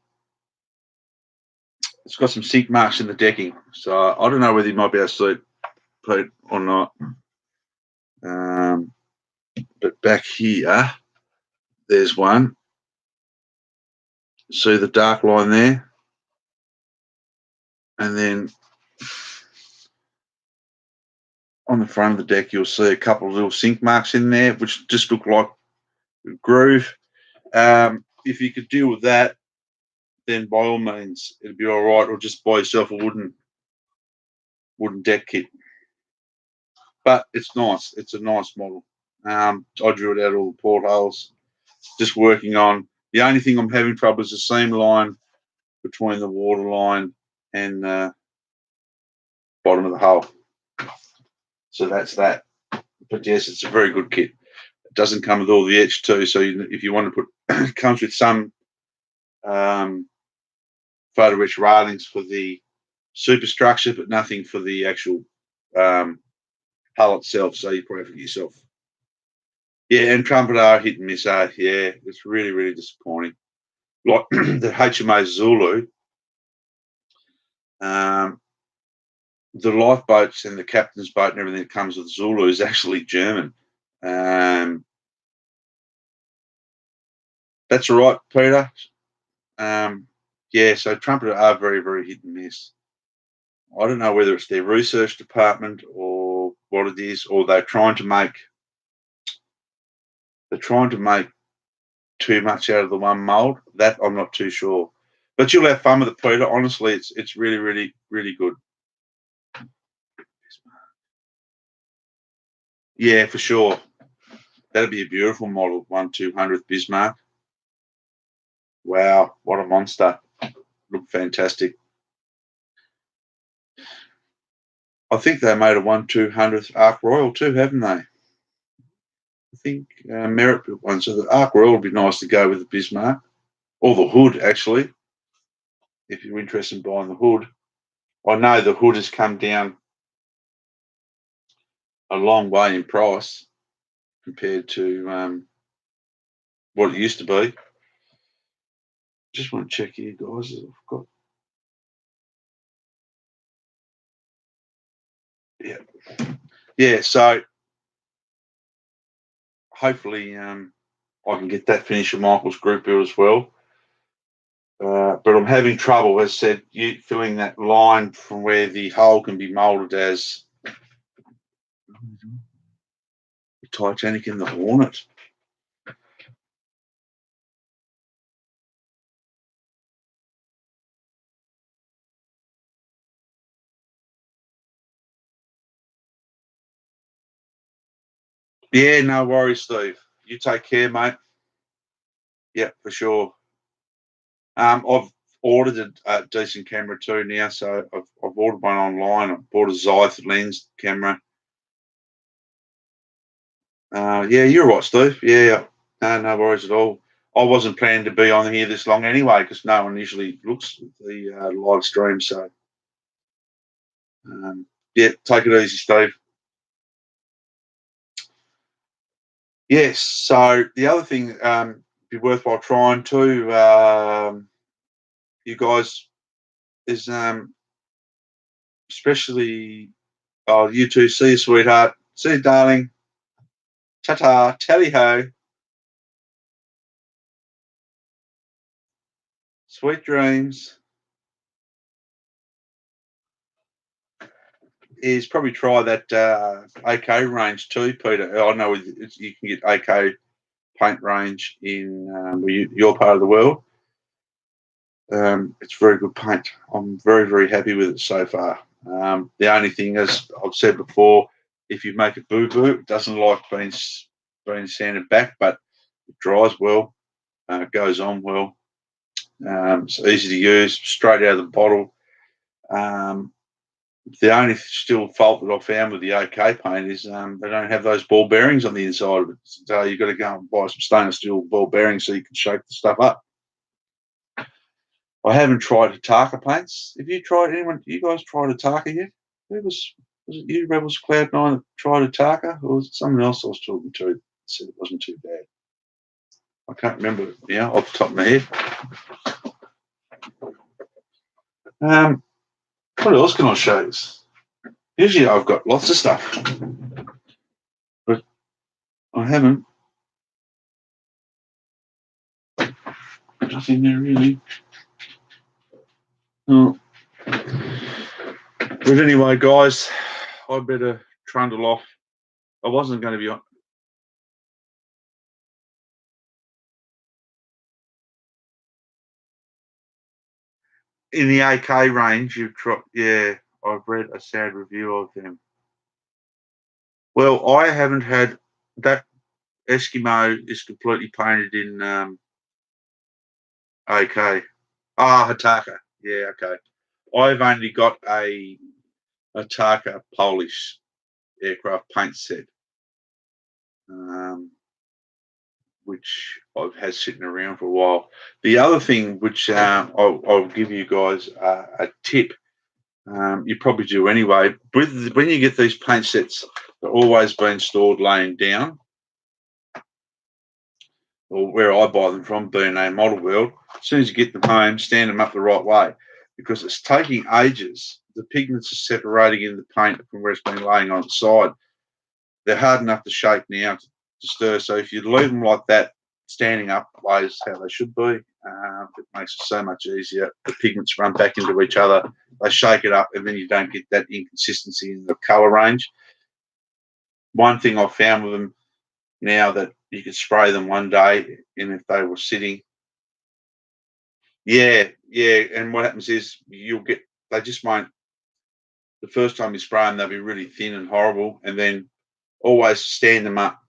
A: it's got some sink marks in the decking, so I don't know whether you might be able to see it, Pete, or not. But back here, there's one. See the dark line there, and then on the front of the deck, you'll see a couple of little sink marks in there, which just look like a groove. If you could deal with that, then by all means, it'd be all right, or just buy yourself a wooden deck kit. But it's nice. It's a nice model. I drew it out all the portholes. Just working on. The only thing I'm having trouble is the seam line between the water line and the bottom of the hull. So that's that. But yes, it's a very good kit. It doesn't come with all the etch too. So if you want to put, it comes with some photo etch railings for the superstructure, but nothing for the actual hull itself. So you probably have to get yourself. Yeah, and Trumpet are hit and miss. Yeah, it's really, really disappointing. Like the HMA Zulu, the lifeboats and the captain's boat and everything that comes with Zulu is actually German. That's all right, Peter. So Trumpeter are very, very hit and miss. I don't know whether it's their research department or what it is, or they're trying to make too much out of the one mold. That I'm not too sure. But you'll have fun with it, Peter. Honestly, it's really, really, really good. Yeah, for sure. That'd be a beautiful model, 1/200th Bismarck. Wow, what a monster. Looked fantastic. I think they made a 1/200th Ark Royal too, haven't they? I think Merit built one. So the Ark Royal would be nice to go with the Bismarck. Or the hood, actually, if you're interested in buying the hood. I know the hood has come down a long way in price compared to what it used to be. Just want to check here, guys. I've got, yeah. So hopefully I can get that finished with Michael's group build as well. But I'm having trouble, as I said, filling that line from where the hole can be moulded as the Titanic and the Hornet. Yeah, no worries, Steve. You take care, mate. Yeah, for sure. I've ordered a decent camera too now, so I've ordered one online. I bought a Zeiss lens camera. Yeah, you're right, Steve. Yeah, no worries at all. I wasn't planning to be on here this long anyway, because no one usually looks at the live stream. So, yeah, take it easy, Steve. Yes. So the other thing, be worthwhile trying too, you guys, is especially, oh, you too. See you, sweetheart. See you, darling. Ta-ta. Tally-ho. Sweet dreams. Is probably try that AK range too, Peter. I know you can get AK paint range in your part of the world. It's very good paint. I'm very, very happy with it so far. The only thing, as I've said before, if you make a boo-boo, it doesn't like being sanded back, but it dries well, goes on well. It's easy to use, straight out of the bottle. The only still fault that I found with the OK paint is they don't have those ball bearings on the inside of it. So you've got to go and buy some stainless steel ball bearings so you can shape the stuff up. I haven't tried Hataka paints. Have you tried anyone? You guys tried Hataka yet? Was it you, Rebels Cloud9, that tried Hataka, or was it someone else I was talking to that said it wasn't too bad? I can't remember now off the top of my head. What else can I show you? Usually I've got lots of stuff, but I haven't. Nothing there really. Oh. But anyway, guys, I better trundle off. I wasn't going to be on. In the AK range, you've tried. Yeah, I've read a sad review of them. Well, I haven't had that. Eskimo is completely painted in AK. Ah, Hataka. Yeah, okay. I've only got a Hataka Polish aircraft paint set, which I've had sitting around for a while. The other thing, which I'll give you guys a tip, you probably do anyway. When you get these paint sets, they're always been stored laying down, or where I buy them from, B&A Model World. As soon as you get them home, stand them up the right way, because it's taking ages. The pigments are separating in the paint from where it's been laying on the side. They're hard enough to shake now to stir. So if you leave them like that, standing up lays how they should be. It makes it so much easier. The pigments run back into each other. They shake it up, and then you don't get that inconsistency in the colour range. One thing I found with them now, that you could spray them one day, and if they were sitting, yeah, and what happens is they just won't. The first time you spray them, they'll be really thin and horrible, and then always stand them up.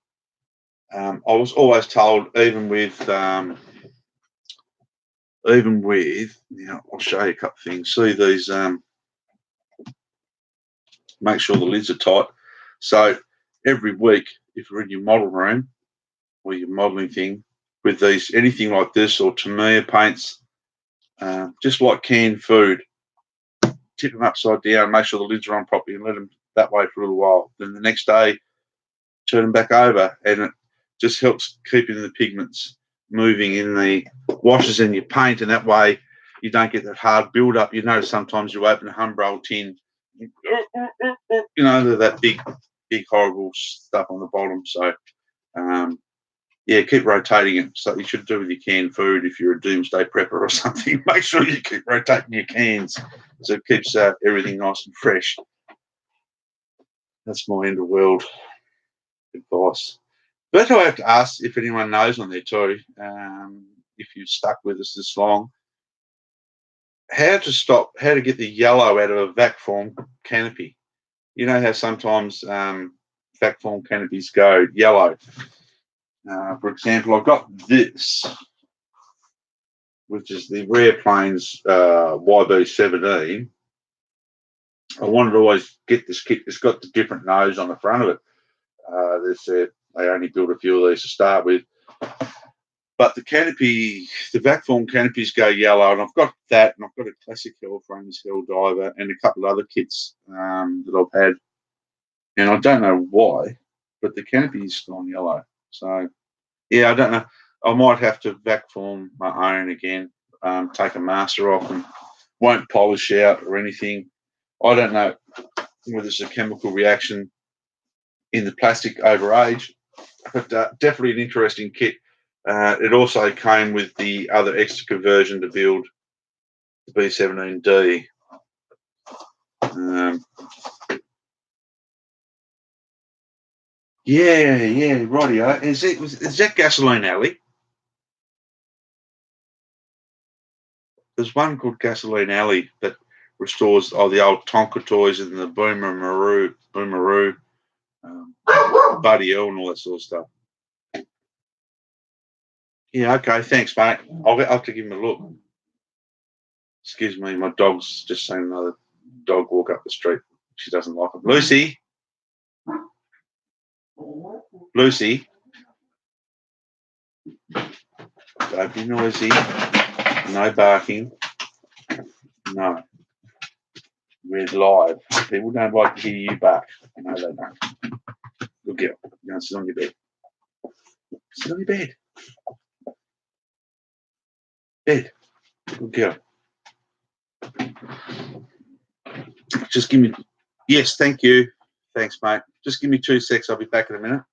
A: I was always told, even with even with, I'll show you a couple of things. See these, make sure the lids are tight. So every week, if you're in your model room or your modeling thing with these, anything like this or Tamiya paints, just like canned food, tip them upside down, make sure the lids are on properly and let them that way for a little while. Then the next day, turn them back over, and it just helps keeping the pigments moving in the washes in your paint, and that way you don't get that hard build up. You notice sometimes you open a Humbrol tin, that big horrible stuff on the bottom. So yeah, keep rotating it. So you should do with your canned food if you're a doomsday prepper or something. Make sure you keep rotating your cans so it keeps everything nice and fresh. That's my end of world advice. But I have to ask if anyone knows on there too, if you've stuck with us this long, how to get the yellow out of a vac form canopy. You know how sometimes vac form canopies go yellow. For example, I've got this, which is the Rare Plains YB17. I wanted to always get this kit. It's got the different nose on the front of it. They only built a few of these to start with. But the vac form canopies go yellow, and I've got that, and I've got a classic Hellframes Helldiver and a couple of other kits that I've had. And I don't know why, but the canopy's gone yellow. So, yeah, I don't know. I might have to vac form my own again, take a master off, and won't polish out or anything. I don't know whether it's a chemical reaction in the plastic over age, but definitely an interesting kit. It also came with the other extra conversion to build the B17D. Yeah, rightio. Is that Gasoline Alley? There's one called Gasoline Alley that restores the old Tonka toys and the Boomeroo, Buddy L and all that sort of stuff. Yeah, okay, thanks, mate. I'll have to give him a look. Excuse me, my dog's just seen another dog walk up the street. She doesn't like him. Lucy, don't be noisy. No barking. No. We're live. People don't like to hear you bark. No, they don't. Good girl. Go sit on your bed. Sit on your bed. Bed. Good girl. Just give me. Yes, thank you. Thanks, mate. Just give me 2 secs. I'll be back in a minute.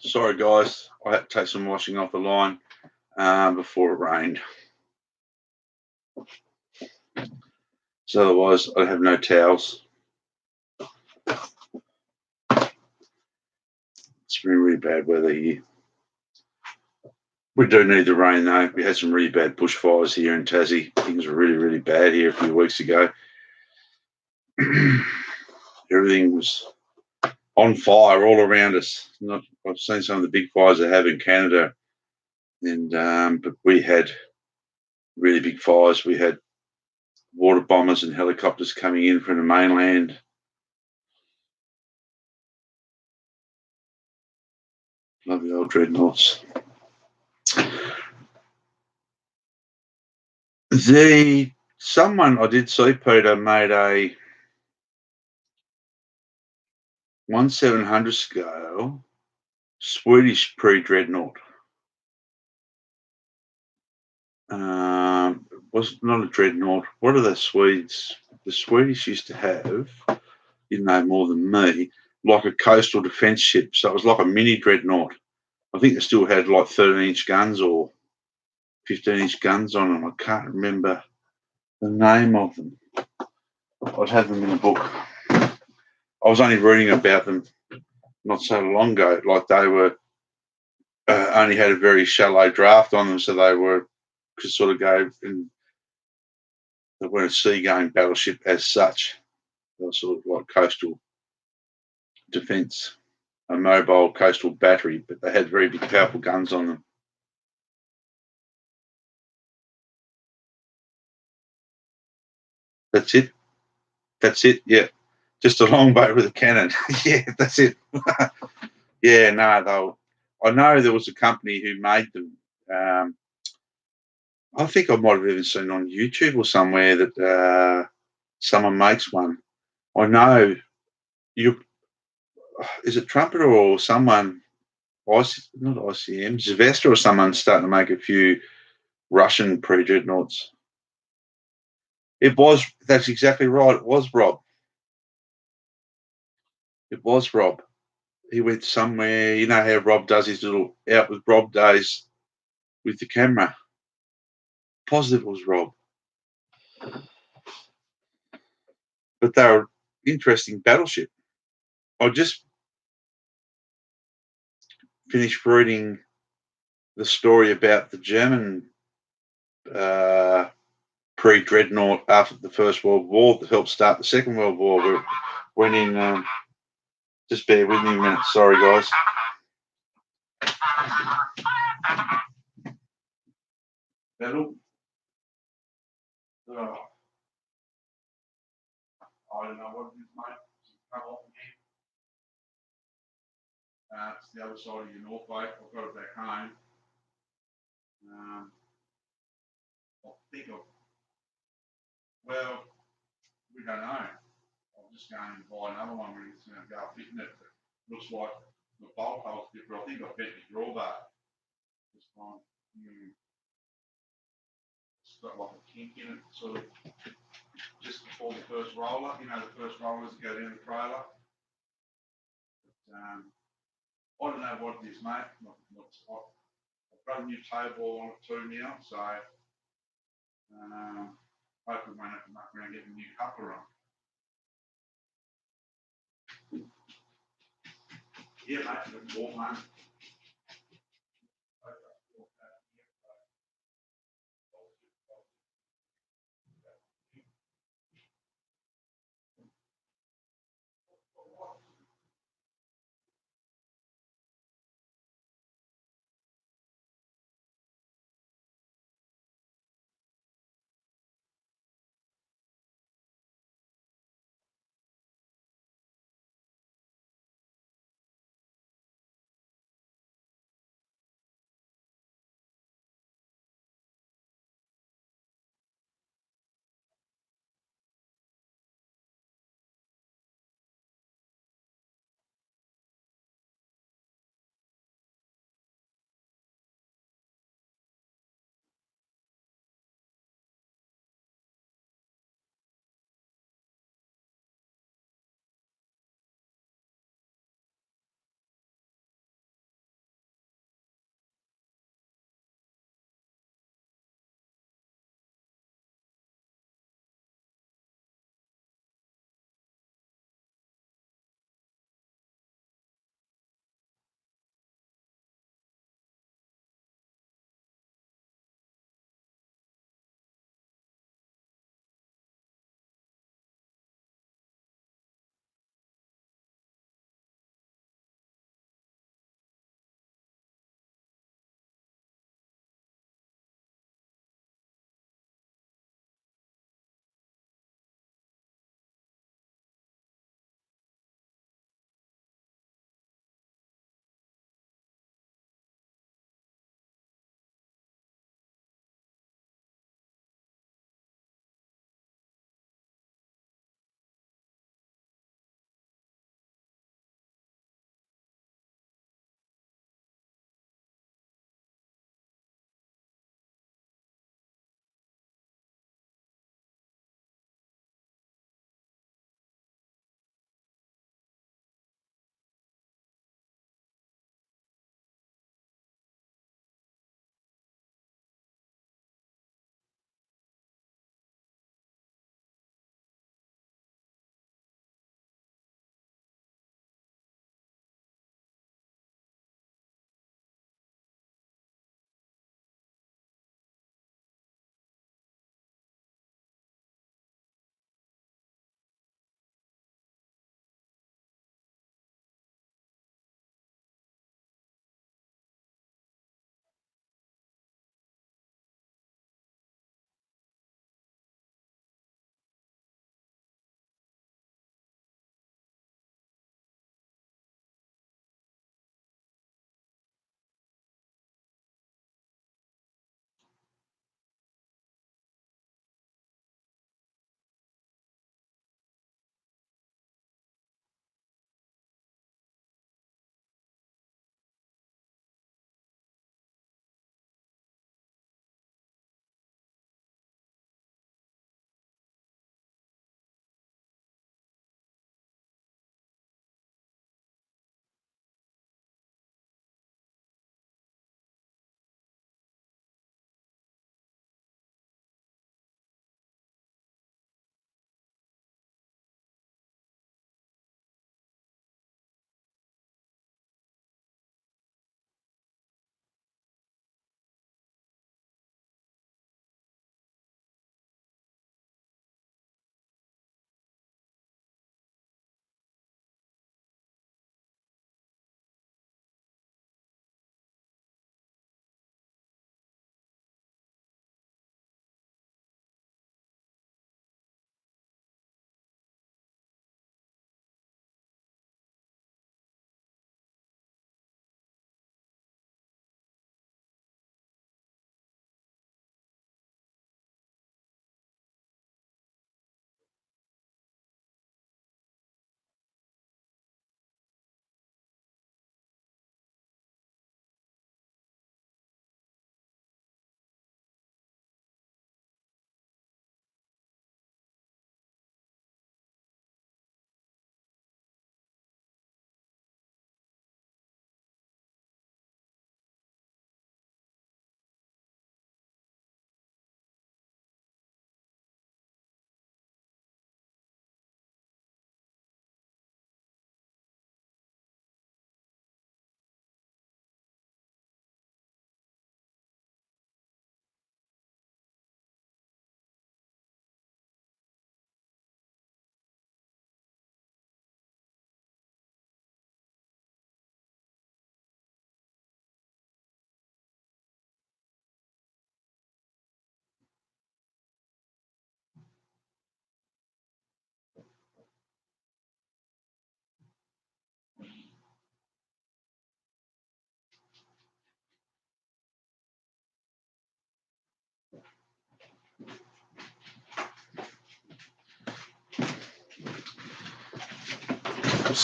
A: Sorry, guys. I had to take some washing off the line before it rained. So otherwise, I have no towels. It's been really bad weather here. We do need the rain, though. We had some really bad bushfires here in Tassie. Things were really, really bad here a few weeks ago. Everything was on fire all around us. I've seen some of the big fires they have in Canada, and but we had really big fires. We had water bombers and helicopters coming in from the mainland. Love the old dreadnoughts. Someone I did see, Peter, made a 1/700 scale Swedish pre-dreadnought. It was not a dreadnought. What are the Swedes? The Swedish used to have, you know more than me, like a coastal defence ship. So it was like a mini dreadnought. I think they still had like 13-inch guns or 15-inch guns on them. I can't remember the name of them. I'd have them in a book. I was only reading about them not so long ago. Like they were only had a very shallow draft on them, so they were could sort of go and they weren't a sea-going battleship as such. They were sort of like coastal defence, a mobile coastal battery, but they had very big, powerful guns on them. That's it. That's it. Yeah, just a longboat with a cannon. Yeah, that's it. Yeah, no, though. I know there was a company who made them. I think I might have even seen on YouTube or somewhere that someone makes one. I know you. Is it Trumpeter or someone? Not ICM, Zvesta or someone starting to make a few Russian pre-dreadnoughts. It was. That's exactly right. It was Rob. It was Rob. He went somewhere. You know how Rob does his little out with Rob days with the camera. Positive it was Rob. But they were interesting battleship. I just finished reading the story about the German pre-dreadnought after the First World War that helped start the Second World War. Went in. Just bear with me a minute. Sorry, guys. Battle. Oh, I don't know what it is, mate. Come off again. It's the other side of your Northgate. I've got it back home. I think of. Well, we don't know. I'm just going to buy another one. We're just going to go fitting it. It looks like the bolt hole's different. I think I bet the drawbar this time. It's got like a kink in it, sort of just before the first roller. You know, the first rollers that go down the trailer. But, I don't know what it is, mate. I've got a new table on it too now, so hopefully we won't have to muck around getting a new coupler on. Yeah, mate, it's warm, mate.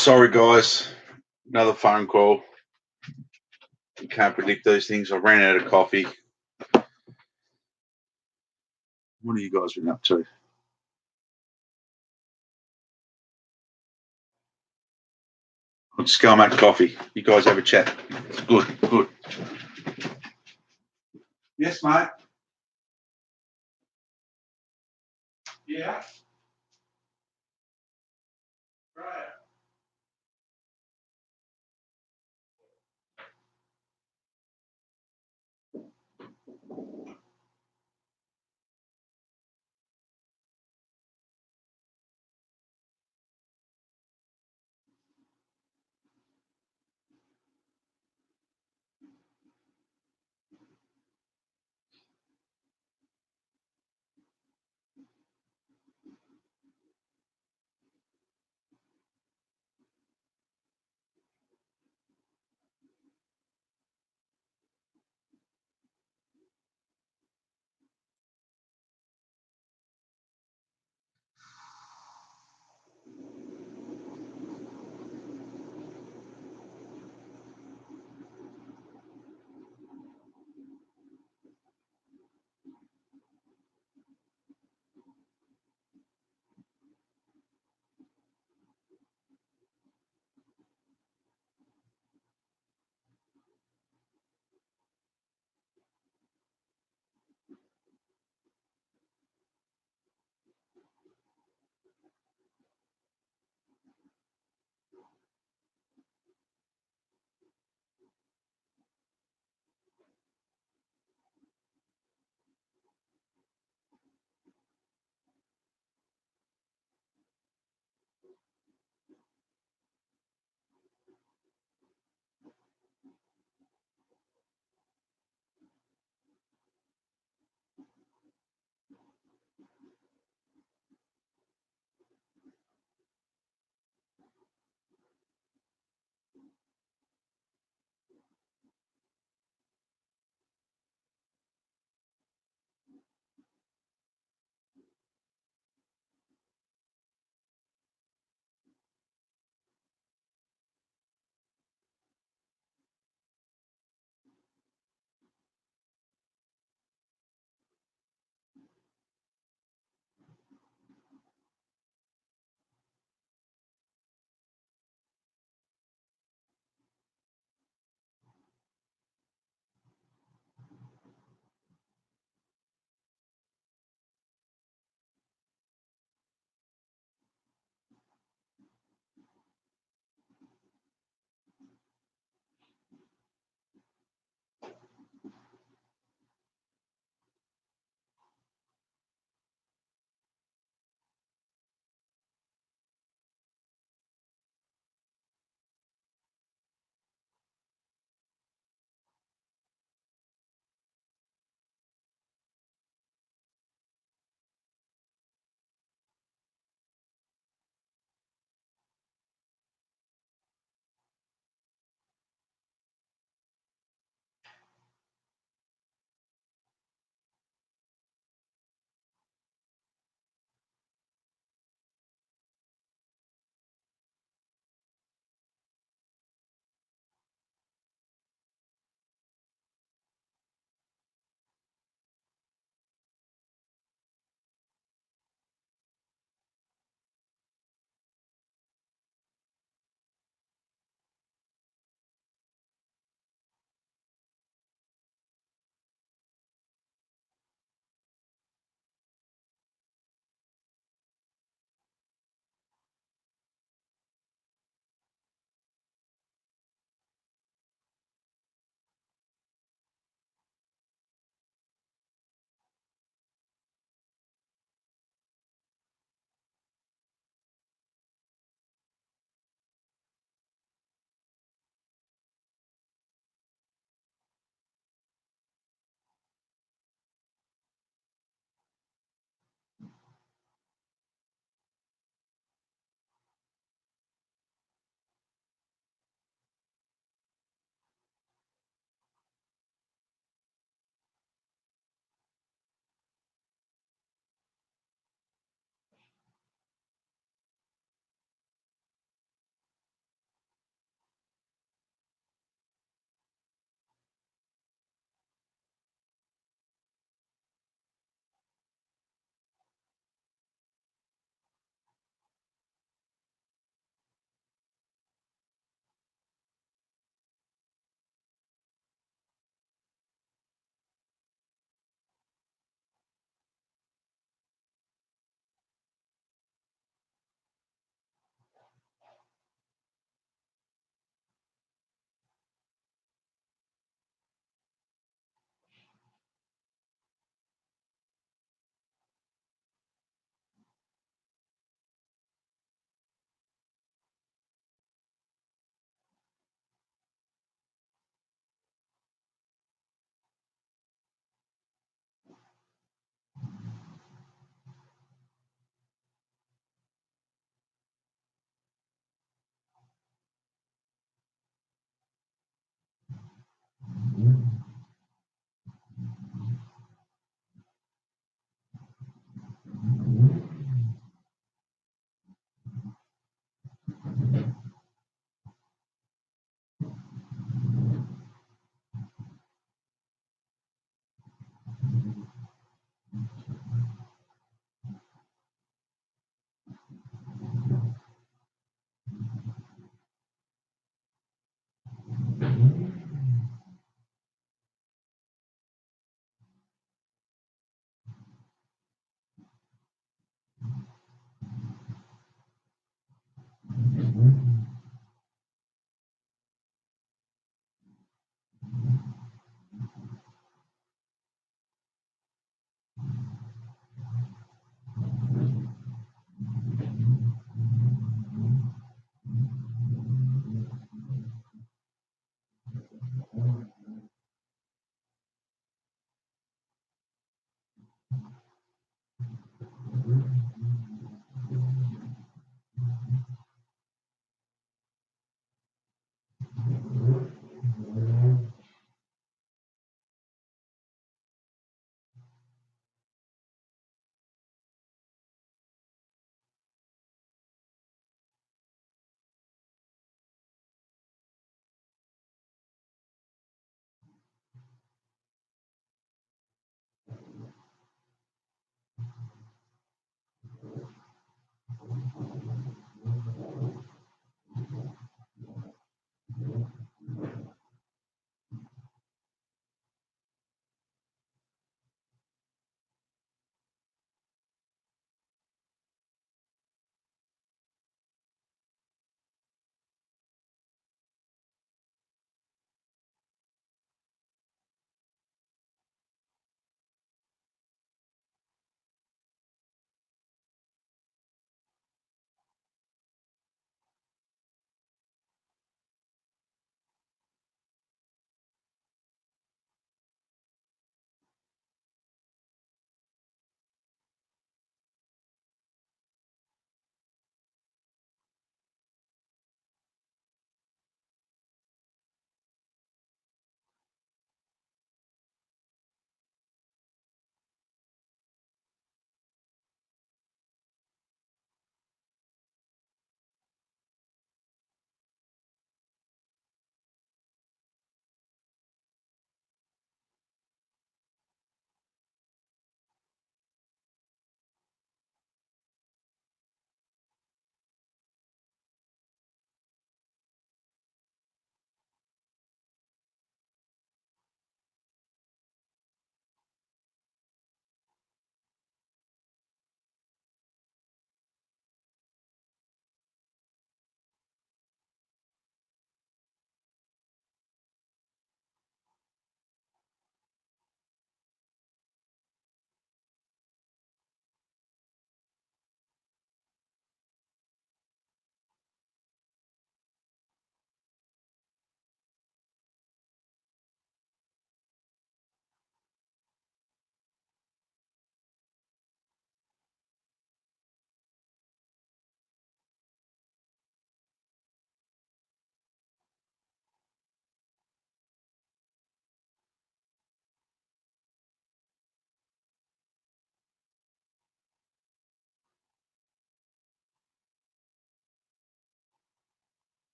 A: Sorry, guys. Another phone call. You can't predict these things. I ran out of coffee. What are you guys been up to? I'll just go and make coffee. You guys have a chat. It's good, good. Yes, mate. Yeah. Right.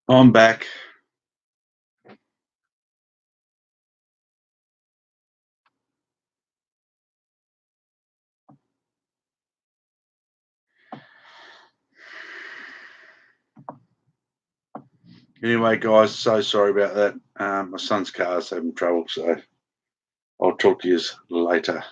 A: I'm back. Anyway, guys, so sorry about that. My son's car's having trouble, so I'll talk to you later.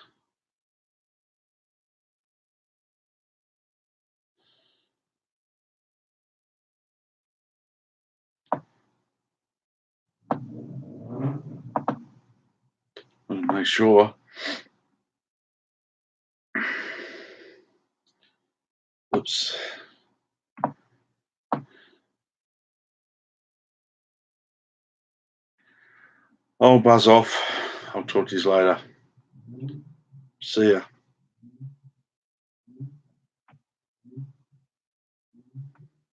A: I'll make sure. Oops. I'll buzz off. I'll talk to you later. See ya.